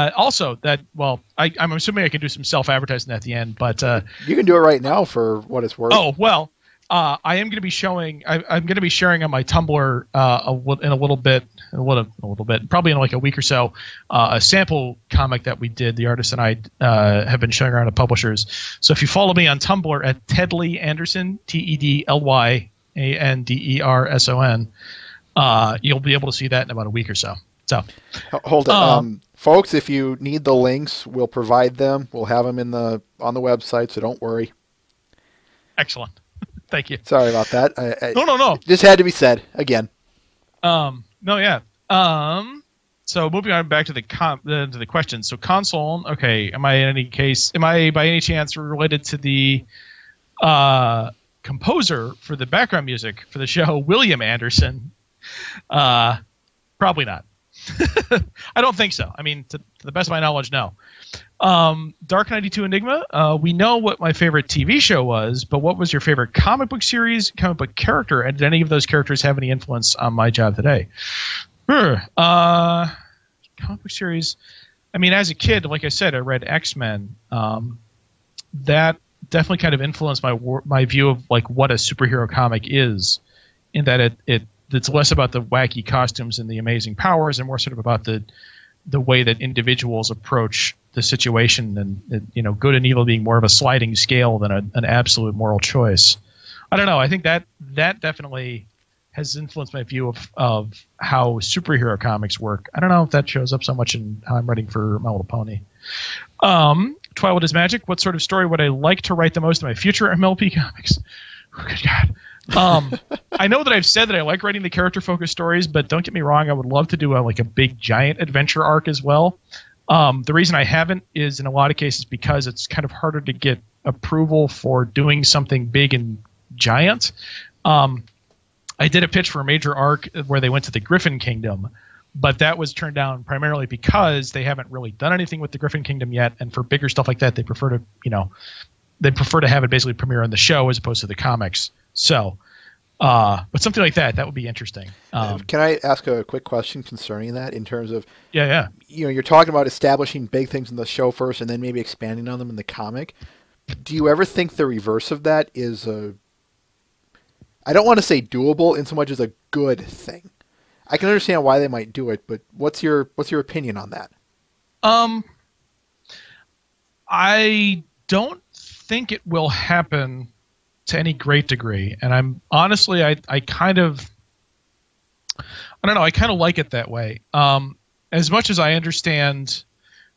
[SPEAKER 2] Also, I'm assuming I can do some self-advertising at the end, but
[SPEAKER 1] you can do it right now for what it's worth.
[SPEAKER 2] Oh well, I am going to be showing. I'm going to be sharing on my Tumblr in a little bit, probably in like a week or so, a sample comic that we did. The artist and I have been showing around to publishers. So if you follow me on Tumblr at Tedley Anderson, TEDLYANDERSON, you'll be able to see that in about a week or so. So,
[SPEAKER 1] hold it, folks. If you need the links, we'll provide them. We'll have them on the website, so don't worry.
[SPEAKER 2] Excellent. Thank you.
[SPEAKER 1] Sorry about that.
[SPEAKER 2] No.
[SPEAKER 1] It just had to be said again.
[SPEAKER 2] No, yeah. So moving on back to the questions. So console. Okay. Am I by any chance related to the composer for the background music for the show, William Anderson? Probably not. I don't think so. I mean, to the best of my knowledge, no. Dark 92 Enigma, we know what my favorite TV show was, but what was your favorite comic book series, comic book character, and did any of those characters have any influence on my job today? Comic book series, I mean, as a kid, like I said, I read X-Men. That definitely kind of influenced my view of like what a superhero comic is, in that it's less about the wacky costumes and the amazing powers and more sort of about the way that individuals approach the situation, and good and evil being more of a sliding scale than an absolute moral choice. I don't know. I think that definitely has influenced my view of how superhero comics work. I don't know if that shows up so much in how I'm writing for My Little Pony. Twilight is Magic. What sort of story would I like to write the most in my future MLP comics? Oh, good God. I know that I've said that I like writing the character-focused stories, but don't get me wrong, I would love to do a big giant adventure arc as well. The reason I haven't is in a lot of cases because it's kind of harder to get approval for doing something big and giant. I did a pitch for a major arc where they went to the Griffin Kingdom, but that was turned down primarily because they haven't really done anything with the Griffin Kingdom yet, and for bigger stuff like that, they prefer to have it basically premiere on the show as opposed to the comics. So, but something like that would be interesting.
[SPEAKER 1] Can I ask a quick question concerning that in terms of,
[SPEAKER 2] yeah.
[SPEAKER 1] You're talking about establishing big things in the show first and then maybe expanding on them in the comic. Do you ever think the reverse of that is I don't want to say doable in so much as a good thing? I can understand why they might do it, but what's your opinion on that?
[SPEAKER 2] I don't think it will happen to any great degree, and I'm honestly, I kind of like it that way. As much as I understand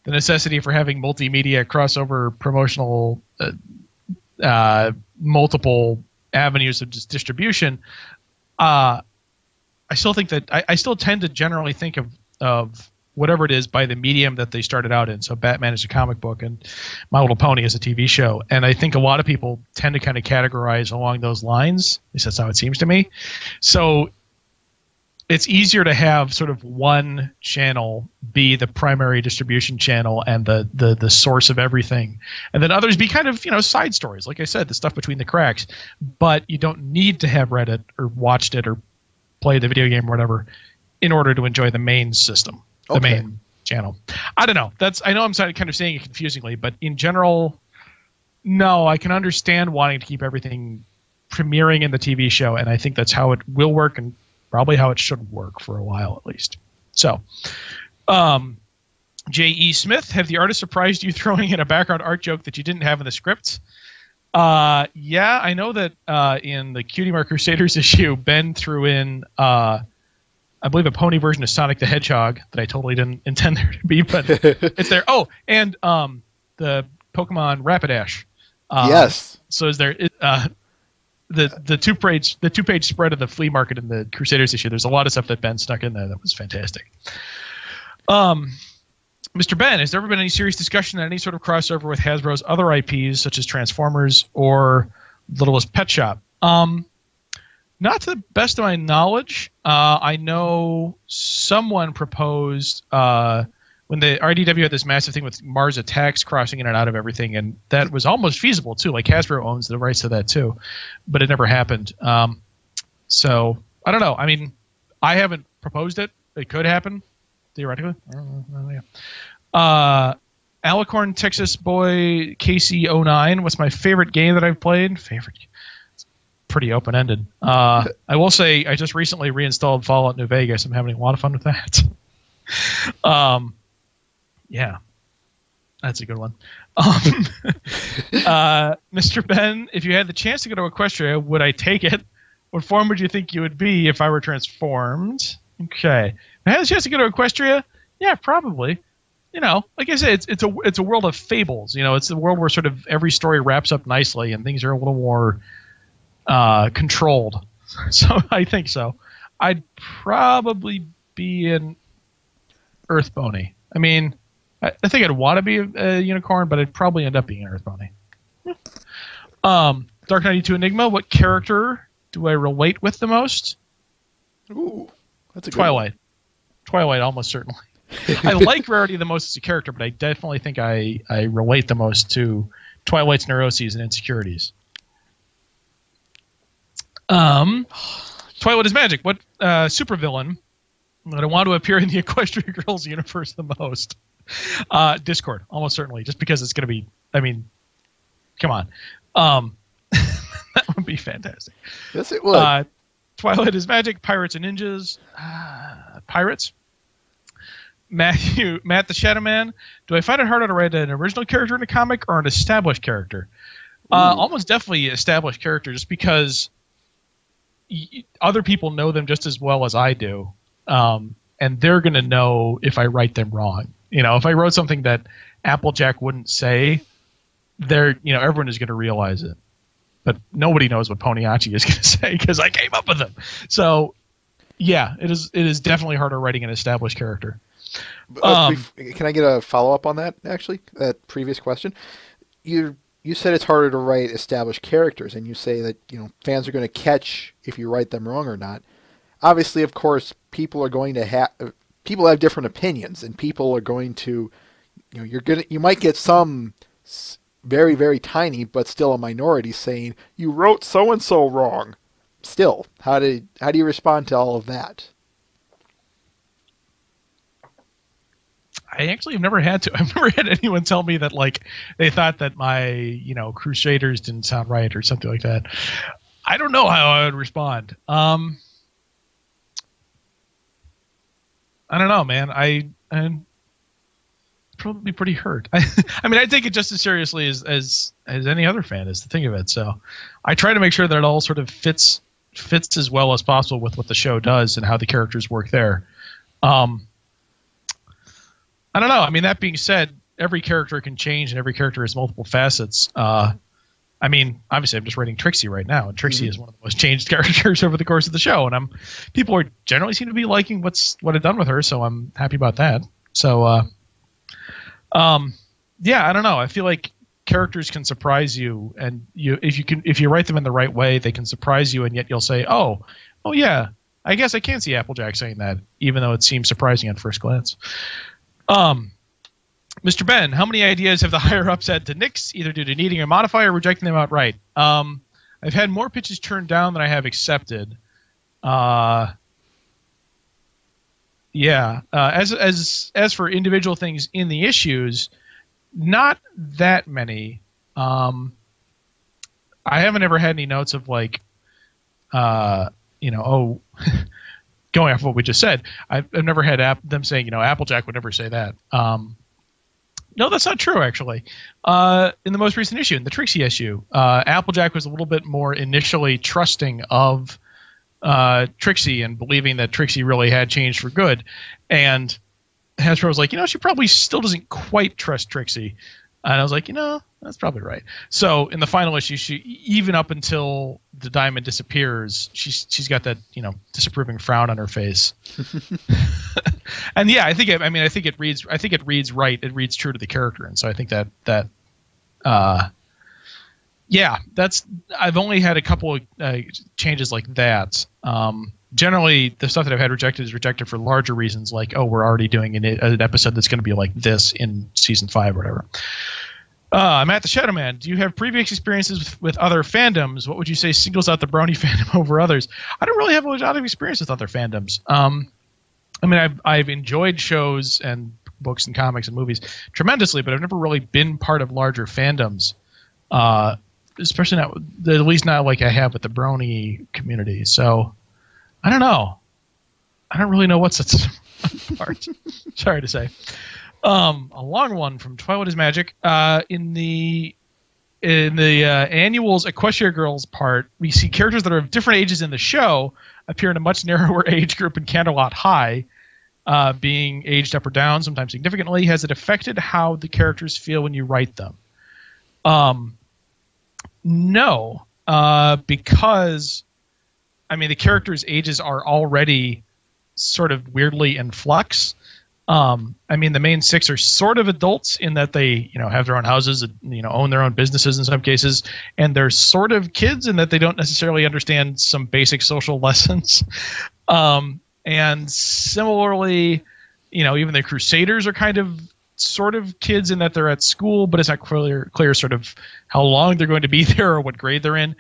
[SPEAKER 2] the necessity for having multimedia crossover promotional multiple avenues of distribution, I still think that I still tend to generally think of whatever it is by the medium that they started out in. So Batman is a comic book and My Little Pony is a TV show. And I think a lot of people tend to kind of categorize along those lines. At least that's how it seems to me. So it's easier to have sort of one channel be the primary distribution channel and the source of everything. And then others be kind of, side stories. Like I said, the stuff between the cracks. But you don't need to have read it or watched it or played the video game or whatever in order to enjoy the main system, the
[SPEAKER 1] Okay.
[SPEAKER 2] main channel. I don't know. I know I'm kind of saying it confusingly, but in general, no, I can understand wanting to keep everything premiering in the TV show, and I think that's how it will work and probably how it should work for a while at least. So, J.E. Smith, have the artist surprised you throwing in a background art joke that you didn't have in the script? Yeah, I know that in the Cutie Mark Crusaders issue, Ben threw in, I believe, a pony version of Sonic the Hedgehog that I totally didn't intend there to be, but it's there. Oh, and the Pokemon Rapidash.
[SPEAKER 1] Yes.
[SPEAKER 2] So is there the two-page spread of the flea market in the Crusaders issue? There's a lot of stuff that Ben stuck in there that was fantastic. Mr. Ben, has there ever been any serious discussion on any sort of crossover with Hasbro's other IPs, such as Transformers or Littlest Pet Shop? Not to the best of my knowledge. I know someone proposed when the IDW had this massive thing with Mars Attacks crossing in and out of everything, and that was almost feasible too. Like Hasbro owns the rights to that too, but it never happened. So I don't know. I mean, I haven't proposed it. It could happen. Theoretically. Alicorn Texas Boy KC09. What's my favorite game that I've played? Favorite? It's pretty open-ended. I will say I just recently reinstalled Fallout New Vegas. I'm having a lot of fun with that. Yeah. That's a good one. Mr. Ben, if you had the chance to go to Equestria, would I take it? What form would you think you would be if I were transformed? Okay. If I had a chance to go to Equestria, yeah, probably. You know, like I said, it's a world of fables. You know, it's a world where sort of every story wraps up nicely and things are a little more controlled. So I think so. I'd probably be an Earth Pony. I mean, I think I'd want to be a unicorn, but I'd probably end up being an Earth Pony. Dark 92 Enigma, what character do I relate with the most?
[SPEAKER 1] Ooh, that's a good
[SPEAKER 2] Twilight.
[SPEAKER 1] one.
[SPEAKER 2] Twilight, almost certainly. I like Rarity the most as a character, but I definitely think I relate the most to Twilight's neuroses and insecurities. Twilight is magic. What supervillain would I want to appear in the Equestria Girls universe the most? Discord, almost certainly, just because it's going to be. I mean, come on, that would be fantastic.
[SPEAKER 1] Yes, it would.
[SPEAKER 2] Twilight is magic. Pirates and ninjas. Pirates. Matt the Shadow Man. Do I find it harder to write an original character in a comic or an established character? Almost definitely established character, just because other people know them just as well as I do, and they're going to know if I write them wrong. You know, if I wrote something that Applejack wouldn't say, everyone is going to realize it. But nobody knows what Ponyacci is going to say because I came up with them. So, yeah, it is definitely harder writing an established character.
[SPEAKER 1] Can I get a follow-up on that, actually? That previous question? You said it's harder to write established characters, and you say that fans are going to catch if you write them wrong or not. Obviously, of course, people are going to have different opinions, and people are going to, you might get some very, very tiny, but still a minority saying, you wrote so-and-so wrong. Still, how do you respond to all of that?
[SPEAKER 2] I actually have never had to. I've never had anyone tell me that, like, they thought that my, Crusaders didn't sound right or something like that. I don't know how I would respond. I don't know, man. I'm probably pretty hurt. I mean, I take it just as seriously as any other fan is to think of it. So I try to make sure that it all sort of fits as well as possible with what the show does and how the characters work there. I don't know. I mean, that being said, every character can change and every character has multiple facets. I mean, obviously, I'm just writing Trixie right now, and Trixie is one of the most changed characters over the course of the show, and people are generally seem to be liking what I've done with her, so I'm happy about that. So, yeah, I don't know. I feel like characters can surprise you, and if you write them in the right way, they can surprise you, and yet you'll say, oh yeah, I guess I can see Applejack saying that, even though it seems surprising at first glance. Mr. Ben, how many ideas have the higher-ups had to nix, either due to needing a modifier or rejecting them outright? I've had more pitches turned down than I have accepted. Yeah. As for individual things in the issues, not that many. I haven't ever had any notes of like, oh, going off what we just said. I've never had them saying, Applejack would never say that. No, that's not true, actually. In the most recent issue, in the Trixie issue, Applejack was a little bit more initially trusting of Trixie and believing that Trixie really had changed for good. And Hasbro was like, she probably still doesn't quite trust Trixie. And I was like, that's probably right. So in the final issue, she even up until the diamond disappears, she's got that disapproving frown on her face. And yeah, I think it reads right. It reads true to the character, and so I think that I've only had a couple of changes like that. Generally, the stuff that I've had rejected is rejected for larger reasons, like, we're already doing an episode that's going to be like this in season 5 or whatever. Matt the Shadow Man, do you have previous experiences with other fandoms? What would you say singles out the Brony fandom over others? I don't really have a lot of experience with other fandoms. I've enjoyed shows and books and comics and movies tremendously, but I've never really been part of larger fandoms. Especially not, at least not like I have with the Brony community. So I don't know. I don't really know what's its part. Sorry to say. A long one from Twilight is Magic. In the annuals Equestria Girls part, we see characters that are of different ages in the show appear in a much narrower age group in Canterlot High, being aged up or down, sometimes significantly. Has it affected how the characters feel when you write them? No, because the characters' ages are already sort of weirdly in flux. The main 6 are sort of adults in that they, have their own houses, own their own businesses in some cases, and they're sort of kids in that they don't necessarily understand some basic social lessons. And similarly, even the Crusaders are kind of sort of kids in that they're at school, but it's not clear sort of how long they're going to be there or what grade they're in.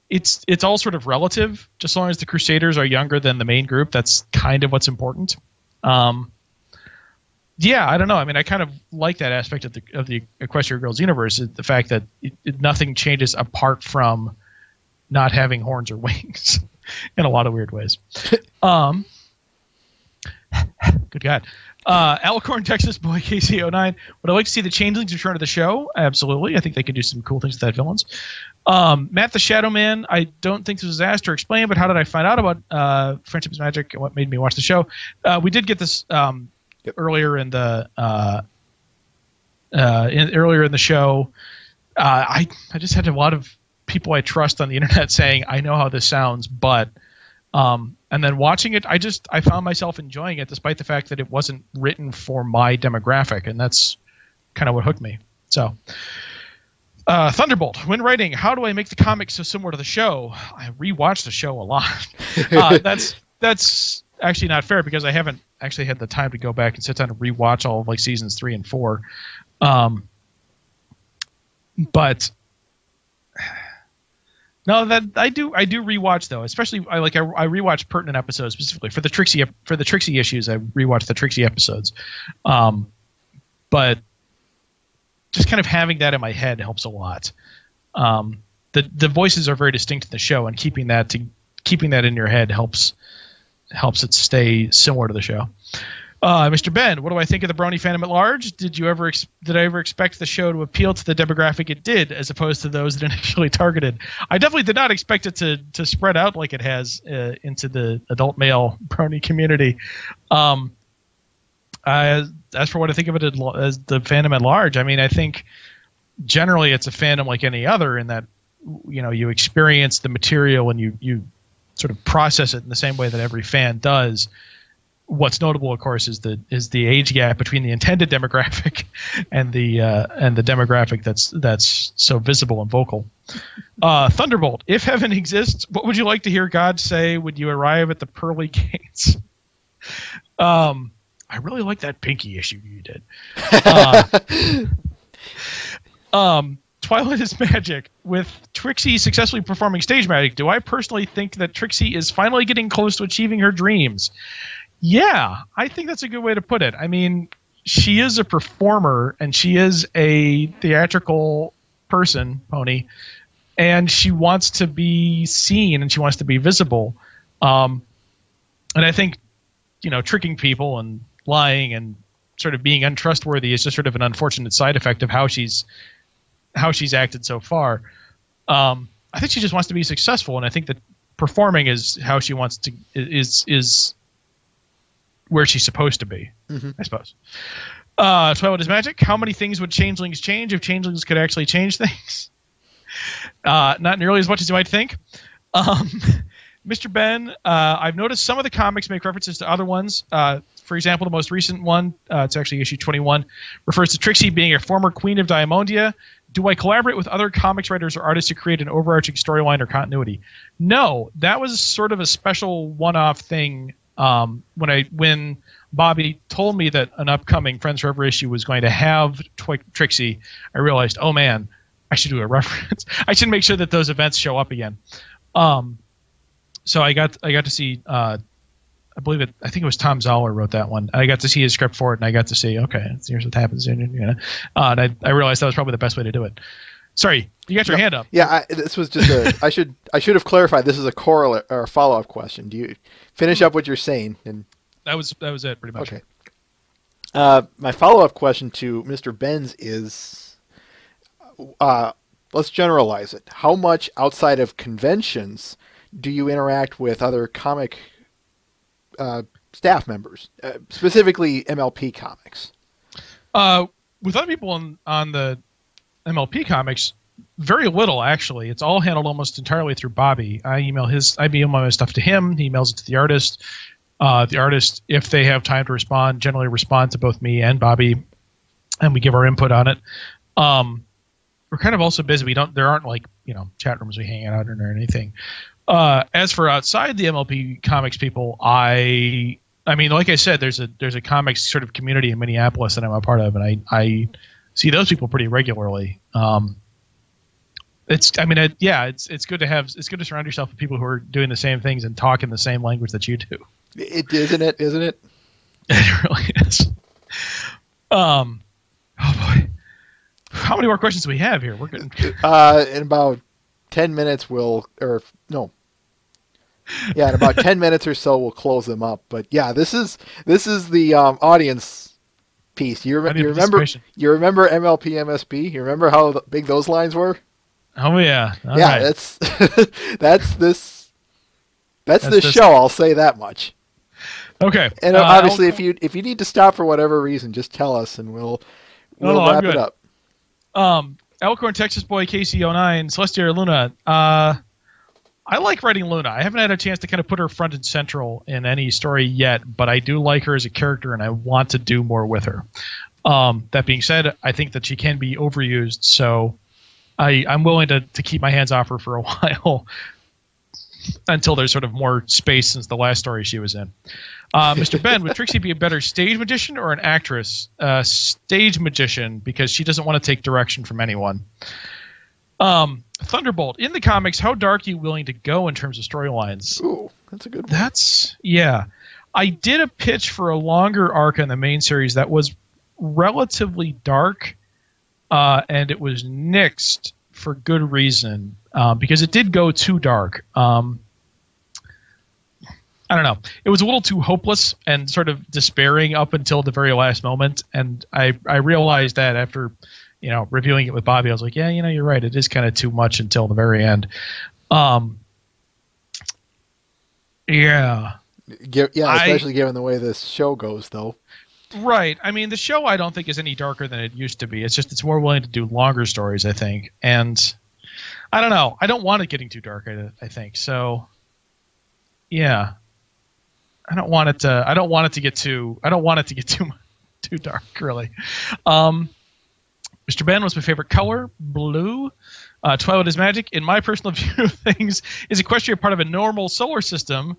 [SPEAKER 2] It's all sort of relative. Just as long as the Crusaders are younger than the main group, that's kind of what's important. I don't know. I kind of like that aspect of the Equestria Girls universe, the fact that nothing changes apart from not having horns or wings in a lot of weird ways. Good God. Alicorn, Texas, boy KC09. Would I like to see the Changelings return to the show? Absolutely. I think they could do some cool things with that villains. Matt the Shadow Man, I don't think this was asked or explained, but how did I find out about Friendship is Magic and what made me watch the show? We did get this earlier in the show. I just had a lot of people I trust on the internet saying, I know how this sounds, but and then watching it, I found myself enjoying it despite the fact that it wasn't written for my demographic, and that's kind of what hooked me. So Thunderbolt, when writing, how do I make the comics so similar to the show? I rewatch the show a lot. That's actually not fair because I haven't actually had the time to go back and sit down and rewatch all of like seasons 3 and 4. But no, that I do rewatch though, especially I rewatch pertinent episodes specifically for the Trixie issues. I rewatch the Trixie episodes, but just kind of having that in my head helps a lot. The voices are very distinct in the show, and keeping that in your head helps it stay similar to the show. Mr. Ben, what do I think of the Brony fandom at large? Did I ever expect the show to appeal to the demographic it did, as opposed to those that initially targeted? I definitely did not expect it to spread out like it has into the adult male Brony community. As for what I think of it as the fandom at large, I think generally it's a fandom like any other in that you experience the material and you sort of process it in the same way that every fan does. What's notable, of course, is the age gap between the intended demographic and the demographic that's so visible and vocal. Thunderbolt, if heaven exists, what would you like to hear God say when you arrive at the pearly gates? I really like that Pinky issue you did. Twilight is Magic. With Trixie successfully performing stage magic, do I personally think that Trixie is finally getting close to achieving her dreams? Yeah, I think that's a good way to put it. I mean, she is a performer and she is a theatrical person, Pony, and she wants to be seen and she wants to be visible. And I think, tricking people and lying and sort of being untrustworthy is just sort of an unfortunate side effect of how she's acted so far. I think she just wants to be successful, and I think that performing is how she wants to is where she's supposed to be, I suppose. Twilight is magic. How many things would changelings change if changelings could actually change things? Not nearly as much as you might think. Mr. Ben, I've noticed some of the comics make references to other ones. For example, the most recent one, it's actually issue 21, refers to Trixie being a former queen of Diamondia. Do I collaborate with other comics writers or artists to create an overarching storyline or continuity? No, that was sort of a special one-off thing. When Bobby told me that an upcoming Friends Forever issue was going to have Trixie, I realized, oh man, I should do a reference. I should make sure that those events show up again. So I got to see. I think it was Tom Zoller wrote that one. I got to see his script for it, and I got to see, okay, here's what happens. And I realized that was probably the best way to do it. Sorry, you got your hand up.
[SPEAKER 1] Yeah, this was just I should have clarified. This is a correlate or a follow-up question. Do you finish up what you're saying? And
[SPEAKER 2] that was it, pretty much.
[SPEAKER 1] Okay. My follow-up question to Mr. Benz is, let's generalize it. How much outside of conventions do you interact with other comic staff members, specifically MLP comics?
[SPEAKER 2] With other people on the MLP comics, very little actually. It's all handled almost entirely through Bobby. I email my stuff to him. He emails it to the artist. The artist, if they have time to respond, generally respond to both me and Bobby, and we give our input on it. We're kind of also busy. There aren't chat rooms we hang out in or anything. As for outside the MLP comics people, I mean, like I said, there's a comics sort of community in Minneapolis that I'm a part of, and I see those people pretty regularly. It's good to surround yourself with people who are doing the same things and talk in the same language that you do.
[SPEAKER 1] Isn't it?
[SPEAKER 2] It really is. Oh boy, how many more questions do we have here? We're getting
[SPEAKER 1] in about 10 minutes in about 10 minutes or so we'll close them up. But yeah, this is the audience piece. You remember MLP MSP? You remember how big those lines were?
[SPEAKER 2] Oh yeah. All
[SPEAKER 1] yeah,
[SPEAKER 2] right.
[SPEAKER 1] that's this show, I'll say that much.
[SPEAKER 2] Okay.
[SPEAKER 1] And obviously if you need to stop for whatever reason, just tell us and we'll wrap it up.
[SPEAKER 2] Elkhorn, Texas boy, KC09, Celestia Luna. I like writing Luna. I haven't had a chance to kind of put her front and central in any story yet, but I do like her as a character, and I want to do more with her. That being said, I think that she can be overused, so I'm willing to keep my hands off her for a while until there's sort of more space since the last story she was in. Mr. Ben, would Trixie be a better stage magician or an actress? Stage magician, because she doesn't want to take direction from anyone. Thunderbolt, in the comics, how dark are you willing to go in terms of storylines?
[SPEAKER 1] Ooh, that's a good one.
[SPEAKER 2] Yeah. I did a pitch for a longer arc in the main series that was relatively dark, and it was nixed for good reason, because it did go too dark. I don't know. It was a little too hopeless and sort of despairing up until the very last moment, and I realized that after reviewing it with Bobby. I was like, yeah, you're right. It is kind of too much until the very end. Yeah.
[SPEAKER 1] Especially given the way this show goes, though.
[SPEAKER 2] Right. I mean, the show I don't think is any darker than it used to be. It's more willing to do longer stories, I think. And I don't know. I don't want it getting too dark, I think. So, yeah. I don't want it to get too dark, really. Mr. Ben, what's my favorite color? Blue. Twilight is magic. In my personal view of things, is Equestria part of a normal solar system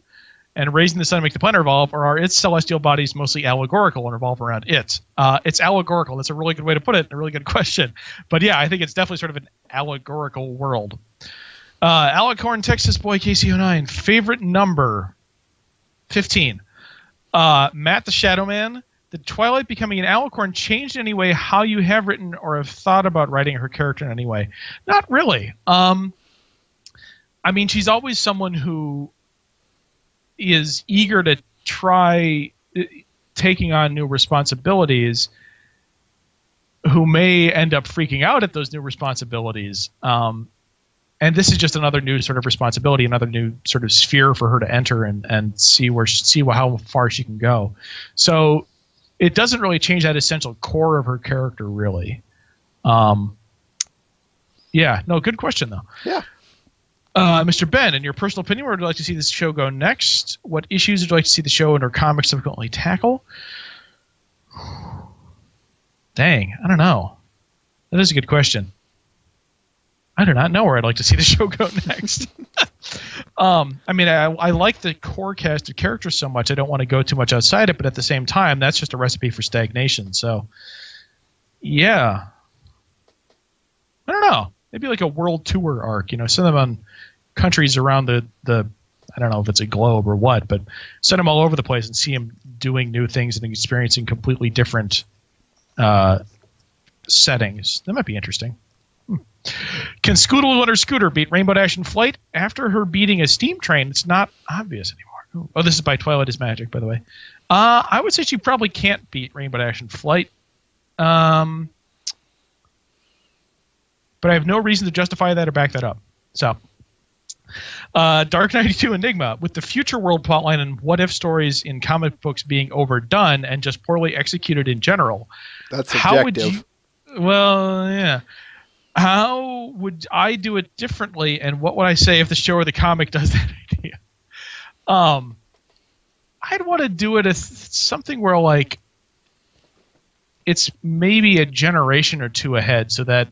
[SPEAKER 2] and raising the sun to make the planet revolve, or are its celestial bodies mostly allegorical and revolve around it? It's allegorical. That's a really good way to put it. A really good question. But yeah, I think it's definitely sort of an allegorical world. Alec Horn, Texas boy, KC09. Favorite number? 15. Matt the Shadow Man. Did Twilight becoming an Alicorn change in any way how you have written or have thought about writing her character in any way? Not really. I mean, she's always someone who is eager to try taking on new responsibilities, who may end up freaking out at those new responsibilities. And this is just another new sort of responsibility, another new sort of sphere for her to enter and see how far she can go. So it doesn't really change that essential core of her character, really. Yeah, no, good question though.
[SPEAKER 1] Yeah.
[SPEAKER 2] Mr. Ben, in your personal opinion, where would you like to see this show go next? What issues would you like to see the show and her comics subsequently tackle? Dang, I don't know. That is a good question. I do not know where I'd like to see the show go next. I mean, I like the core cast of characters so much, I don't want to go too much outside it, but at the same time, that's just a recipe for stagnation. So, yeah. I don't know. Maybe like a world tour arc, send them on countries around the I don't know if it's a globe or what, but send them all over the place and see them doing new things and experiencing completely different settings. That might be interesting. Can Scooter beat Rainbow Dash in flight? After her beating a steam train, it's not obvious anymore. Oh, this is by Twilight is Magic, by the way. I would say she probably can't beat Rainbow Dash in flight. But I have no reason to justify that or back that up. So, Dark 92 Enigma. With the future world plotline and what-if stories in comic books being overdone and just poorly executed in general.
[SPEAKER 1] That's
[SPEAKER 2] how
[SPEAKER 1] subjective.
[SPEAKER 2] would you... Well, yeah. How would I do it differently, and what would I say if the show or the comic does that idea? I'd want to do it as something where, like, it's maybe a generation or two ahead, so that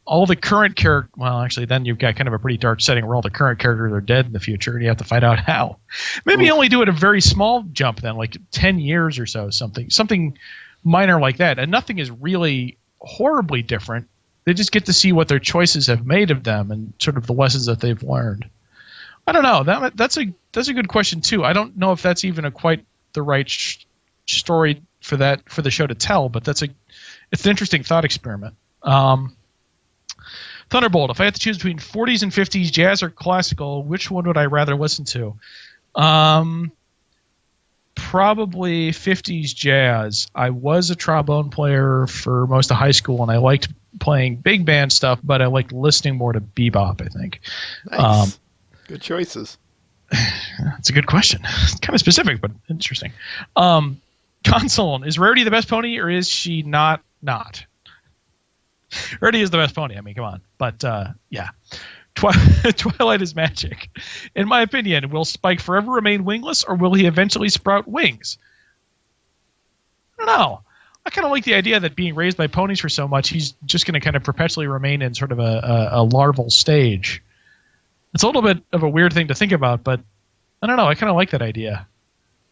[SPEAKER 2] all the current characters... Well, actually, then you've got kind of a pretty dark setting where all the current characters are dead in the future, and you have to find out how. Maybe only do it a very small jump then, like 10 years or so, something minor like that. And nothing is really horribly different. They just get to see what their choices have made of them and sort of the lessons that they've learned. I don't know. That's a good question too. I don't know if that's even quite the right story for the show to tell, but it's an interesting thought experiment. Thunderbolt. If I had to choose between 40s and 50s jazz or classical, which one would I rather listen to? Probably 50s jazz. I was a trombone player for most of high school, and I liked playing big band stuff, but I liked listening more to bebop, I think.
[SPEAKER 1] Nice. Good choices.
[SPEAKER 2] That's a good question. It's kind of specific, but interesting. Console. Is Rarity the best pony, or is she not? Rarity is the best pony. I mean, come on. But, yeah. Twilight is Magic. In my opinion, will Spike forever remain wingless, or will he eventually sprout wings? I don't know. I kind of like the idea that being raised by ponies for so much, he's just going to kind of perpetually remain in sort of a larval stage. It's a little bit of a weird thing to think about, but I don't know. I kind of like that idea.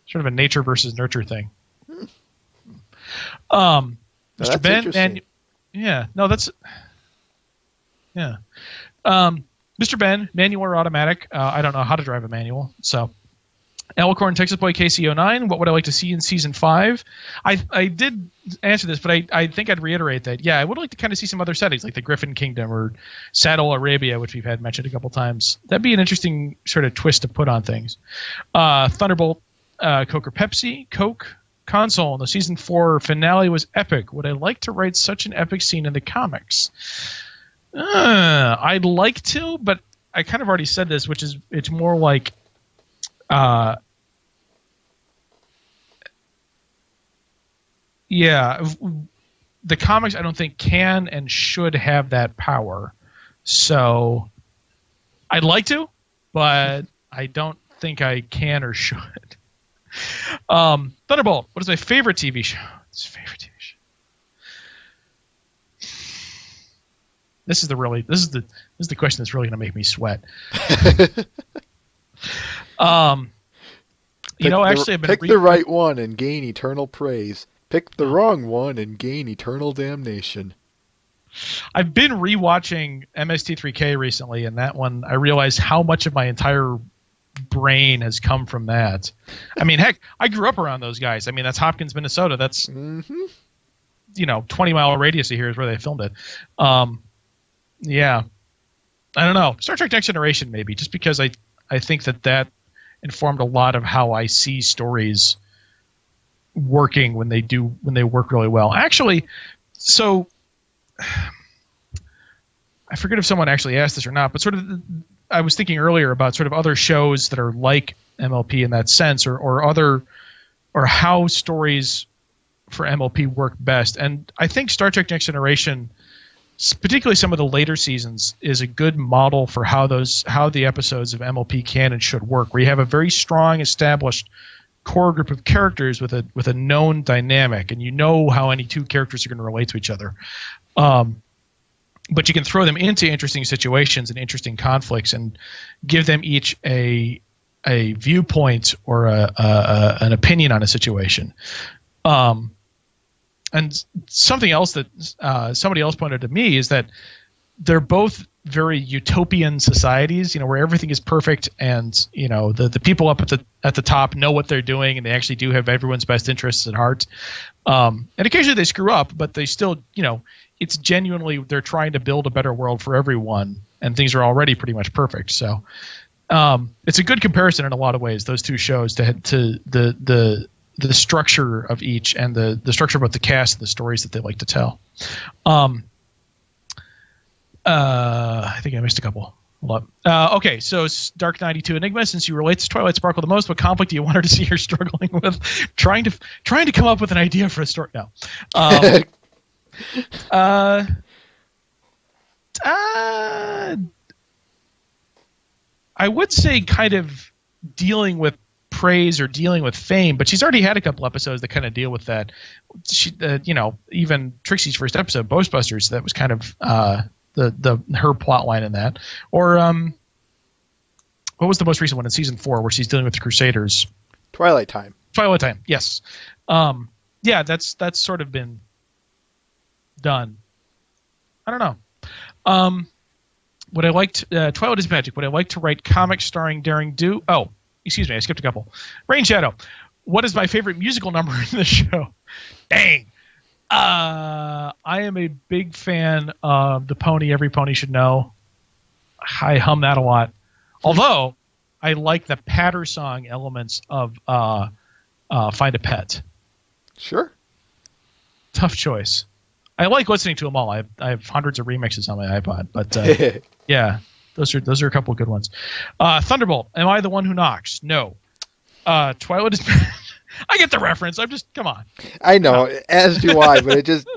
[SPEAKER 2] Sort of a nature versus nurture thing. Mr. Ben, yeah, no, that's yeah. Mr. Ben, manual or automatic? I don't know how to drive a manual, so. Alicorn, Texas Boy, KC09. What would I like to see in Season 5? I did answer this, but I think I'd reiterate that. Yeah, I would like to kind of see some other settings, like the Griffin Kingdom or Saddle Arabia, which we've had mentioned a couple times. That'd be an interesting sort of twist to put on things. Thunderbolt, Coke or Pepsi? Coke. Console, and the Season 4 finale was epic. Would I like to write such an epic scene in the comics? I'd like to, but I kind of already said this, which is it's more like yeah, the comics I don't think can and should have that power. So I'd like to, but I don't think I can or should. Thunderbolt, what is my favorite TV show? This is the question that's really going to make me sweat. I've been
[SPEAKER 1] pick the right one and gain eternal praise. Pick the wrong one and gain eternal damnation.
[SPEAKER 2] I've been rewatching MST3K recently, and that one I realized how much of my entire brain has come from that. I mean, heck, I grew up around those guys. I mean, that's Hopkins, Minnesota. That's 20-mile radius of here is where they filmed it. Yeah, I don't know. Star Trek Next Generation, maybe, just because I think that informed a lot of how I see stories working when they work really well. Actually, so I forget if someone actually asked this or not, but sort of I was thinking earlier about sort of other shows that are like MLP in that sense, or how stories for MLP work best. And I think Star Trek Next Generation, particularly some of the later seasons, is a good model for how the episodes of MLP can and should work, where you have a very strong established core group of characters with a known dynamic, and you know how any two characters are going to relate to each other. But you can throw them into interesting situations and interesting conflicts and give them each a viewpoint or an opinion on a situation. And something else that somebody else pointed to me is that they're both very utopian societies, where everything is perfect, and the people up at the top know what they're doing, and they actually do have everyone's best interests at heart. And occasionally they screw up, but they still, it's genuinely they're trying to build a better world for everyone, and things are already pretty much perfect. So it's a good comparison in a lot of ways, those two shows, to the structure of each, and the structure of both the cast and the stories that they like to tell. I think I missed a couple. Hold up. Okay, so Dark 92 Enigma, since you relate to Twilight Sparkle the most, what conflict do you want her to see her struggling with? Trying to come up with an idea for a story. No. I would say kind of dealing with praise or dealing with fame, but she's already had a couple episodes that kind of deal with that. She, even Trixie's first episode, Ghostbusters, that was kind of her plot line in that. Or what was the most recent one in season 4 where she's dealing with the Crusaders?
[SPEAKER 1] Twilight Time. Yes. Yeah, that's sort of been done. I don't know. What I liked, Twilight is Magic. Would I like to write comics starring Daring Do? Oh, excuse me, I skipped a couple. Rain Shadow. What is my favorite musical number in the show? Dang. I am a big fan of The Pony Every Pony Should Know. I hum that a lot. Although, I like the patter song elements of Find a Pet. Sure. Tough
[SPEAKER 2] choice. I like listening to them all. I have hundreds of remixes on my iPod, but yeah, those are a couple of good ones. Thunderbolt. Am I the one who knocks? No. Twilight is. I get the reference. I'm just come on.
[SPEAKER 1] I know, as do I, but it just.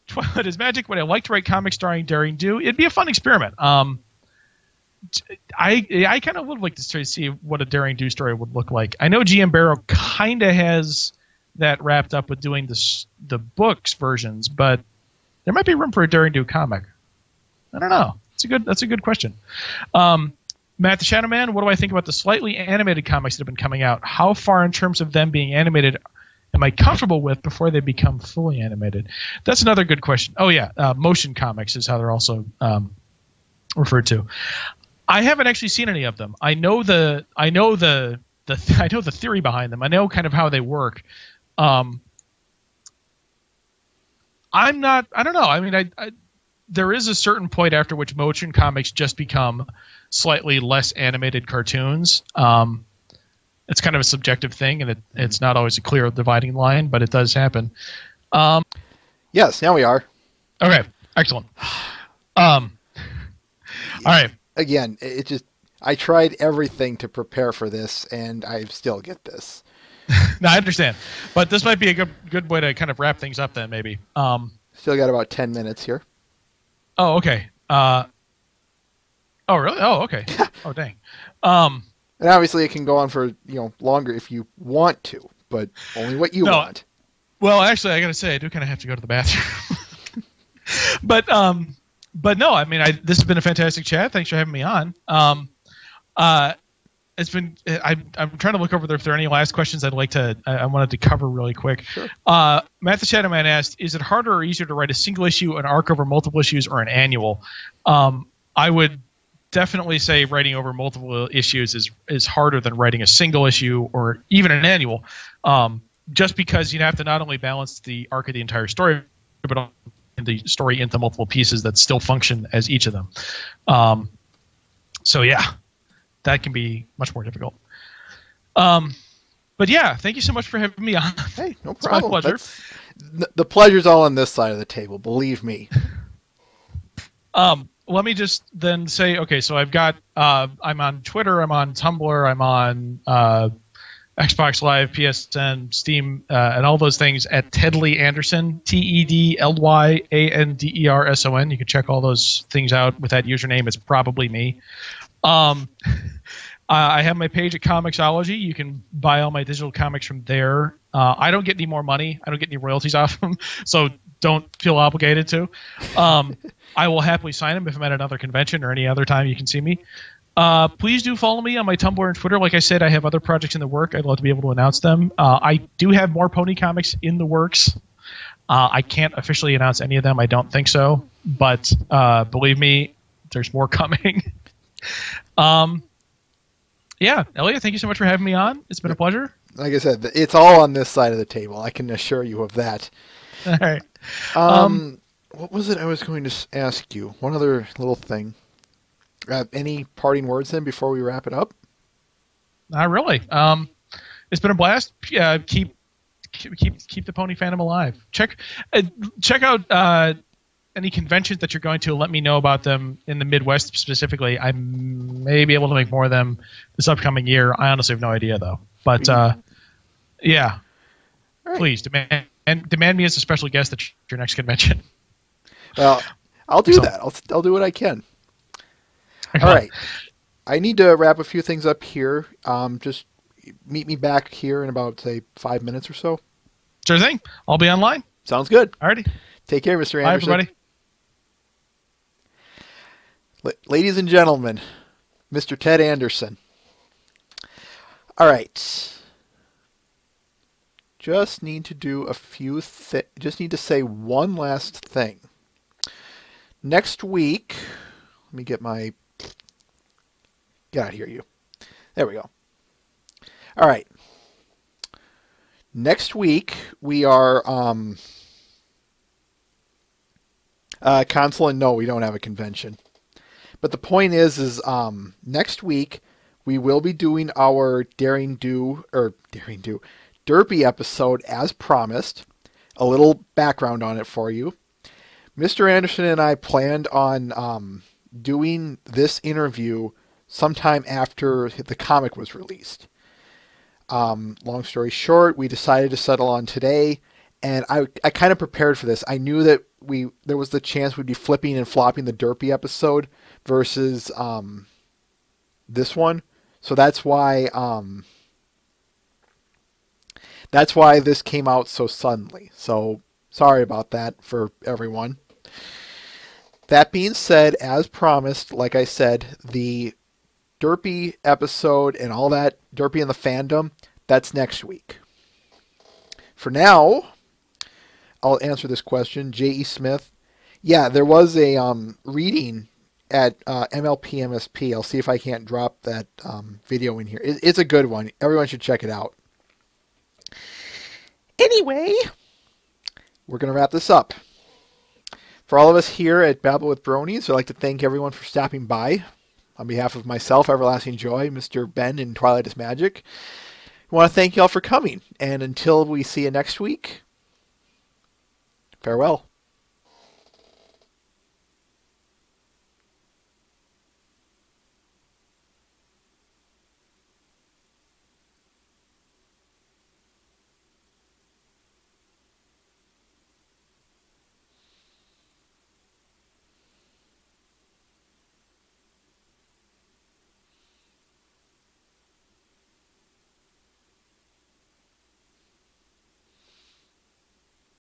[SPEAKER 2] Twilight is Magic. Would I like to write comics starring Daring Do? It'd be a fun experiment. I kind of would like to see what a Daring Do story would look like. I know GM Barrow kind of has that wrapped up with doing the books versions, but there might be room for a Daring Do comic. I don't know. That's a good question. Matt the Shadow Man, what do I think about the slightly animated comics that have been coming out? How far in terms of them being animated am I comfortable with before they become fully animated? That's another good question. Oh yeah, motion comics is how they're also referred to. I haven't actually seen any of them. I know the theory behind them. I know kind of how they work. I don't know. I mean, there is a certain point after which motion comics just become slightly less animated cartoons. It's kind of a subjective thing, and it's not always a clear dividing line, but it does happen.
[SPEAKER 1] Yes, now we are.
[SPEAKER 2] Okay, excellent. All right.
[SPEAKER 1] Again, I tried everything to prepare for this, and I still get this.
[SPEAKER 2] No, I understand, but this might be a good way to kind of wrap things up then, maybe.
[SPEAKER 1] Still got about 10 minutes here.
[SPEAKER 2] Oh, okay. Oh, really? Oh, okay. Oh, dang.
[SPEAKER 1] And obviously it can go on for, longer if you want to, but only what you want.
[SPEAKER 2] Well, actually, I got to say, I do kind of have to go to the bathroom. But no, I mean, this has been a fantastic chat. Thanks for having me on. It's been, I'm trying to look over there if there are any last questions I wanted to cover really quick.
[SPEAKER 1] Sure.
[SPEAKER 2] Matt the Shadow Man asked, is it harder or easier to write a single issue, an arc over multiple issues, or an annual? I would definitely say writing over multiple issues is harder than writing a single issue or even an annual, just because you have to not only balance the arc of the entire story, but also the story into multiple pieces that still function as each of them. So yeah, that can be much more difficult. But yeah, thank you so much for having me on.
[SPEAKER 1] Hey, no
[SPEAKER 2] It's my
[SPEAKER 1] problem.
[SPEAKER 2] pleasure.
[SPEAKER 1] The pleasure's all on this side of the table, believe me.
[SPEAKER 2] Let me just then say, okay, so I've got, I'm on Twitter, I'm on Tumblr, I'm on Xbox Live, PSN, Steam, and all those things at Tedley Anderson, TEDLYANDERSON. You can check all those things out with that username. It's probably me. I have my page at Comixology. You can buy all my digital comics from there. I don't get any more money. I don't get any royalties off them, so don't feel obligated to. I will happily sign them if I'm at another convention or any other time you can see me. Please do follow me on my Tumblr and Twitter. Like I said, I have other projects in the work. I'd love to be able to announce them. I do have more pony comics in the works. I can't officially announce any of them. I don't think so. But believe me, there's more coming. Yeah, Elliot, thank you so much for having me on. It's been a pleasure.
[SPEAKER 1] Like I said, it's all on this side of the table. I can assure you of that.
[SPEAKER 2] All right.
[SPEAKER 1] What was it I was going to ask you? One other little thing. Any parting words then before we wrap it up?
[SPEAKER 2] Not really. It's been a blast. Keep the pony fandom alive. Check out any conventions that you're going to. Let me know about them in the Midwest specifically. I may be able to make more of them this upcoming year. I honestly have no idea though. But yeah, right. Please demand me as a special guest at your next convention.
[SPEAKER 1] Well, I'll do that. I'll do what I can. All right. I need to wrap a few things up here. Just meet me back here in about, say, 5 minutes or so.
[SPEAKER 2] Sure thing. I'll be online.
[SPEAKER 1] Sounds good.
[SPEAKER 2] Alrighty.
[SPEAKER 1] Take care, Mr. Anderson.
[SPEAKER 2] Bye, everybody.
[SPEAKER 1] Ladies and gentlemen, Mr. Ted Anderson. All right. Just need to do a few just need to say one last thing. Next week, let me get my... Get out of here, you. There we go. All right. Next week, we are... console, and no, we don't have a convention. But the point is next week, we will be doing our Derpy episode as promised. A little background on it for you. Mr. Anderson and I planned on doing this interview sometime after the comic was released. Long story short, we decided to settle on today, and I kind of prepared for this. I knew that there was the chance we'd be flipping and flopping the Derpy episode versus this one. So that's why this came out so suddenly. So sorry about that for everyone. That being said, as promised, like I said, the Derpy episode and all that, Derpy and the fandom, that's next week. For now, I'll answer this question. J.E. Smith. Yeah, there was a reading at MLP MSP. I'll see if I can't drop that video in here. It's a good one. Everyone should check it out. Anyway, we're going to wrap this up. For all of us here at Babble with Bronies, I'd like to thank everyone for stopping by. On behalf of myself, Everlasting Joy, Mr. Ben, and Twilight is Magic, I want to thank you all for coming. And until we see you next week, farewell.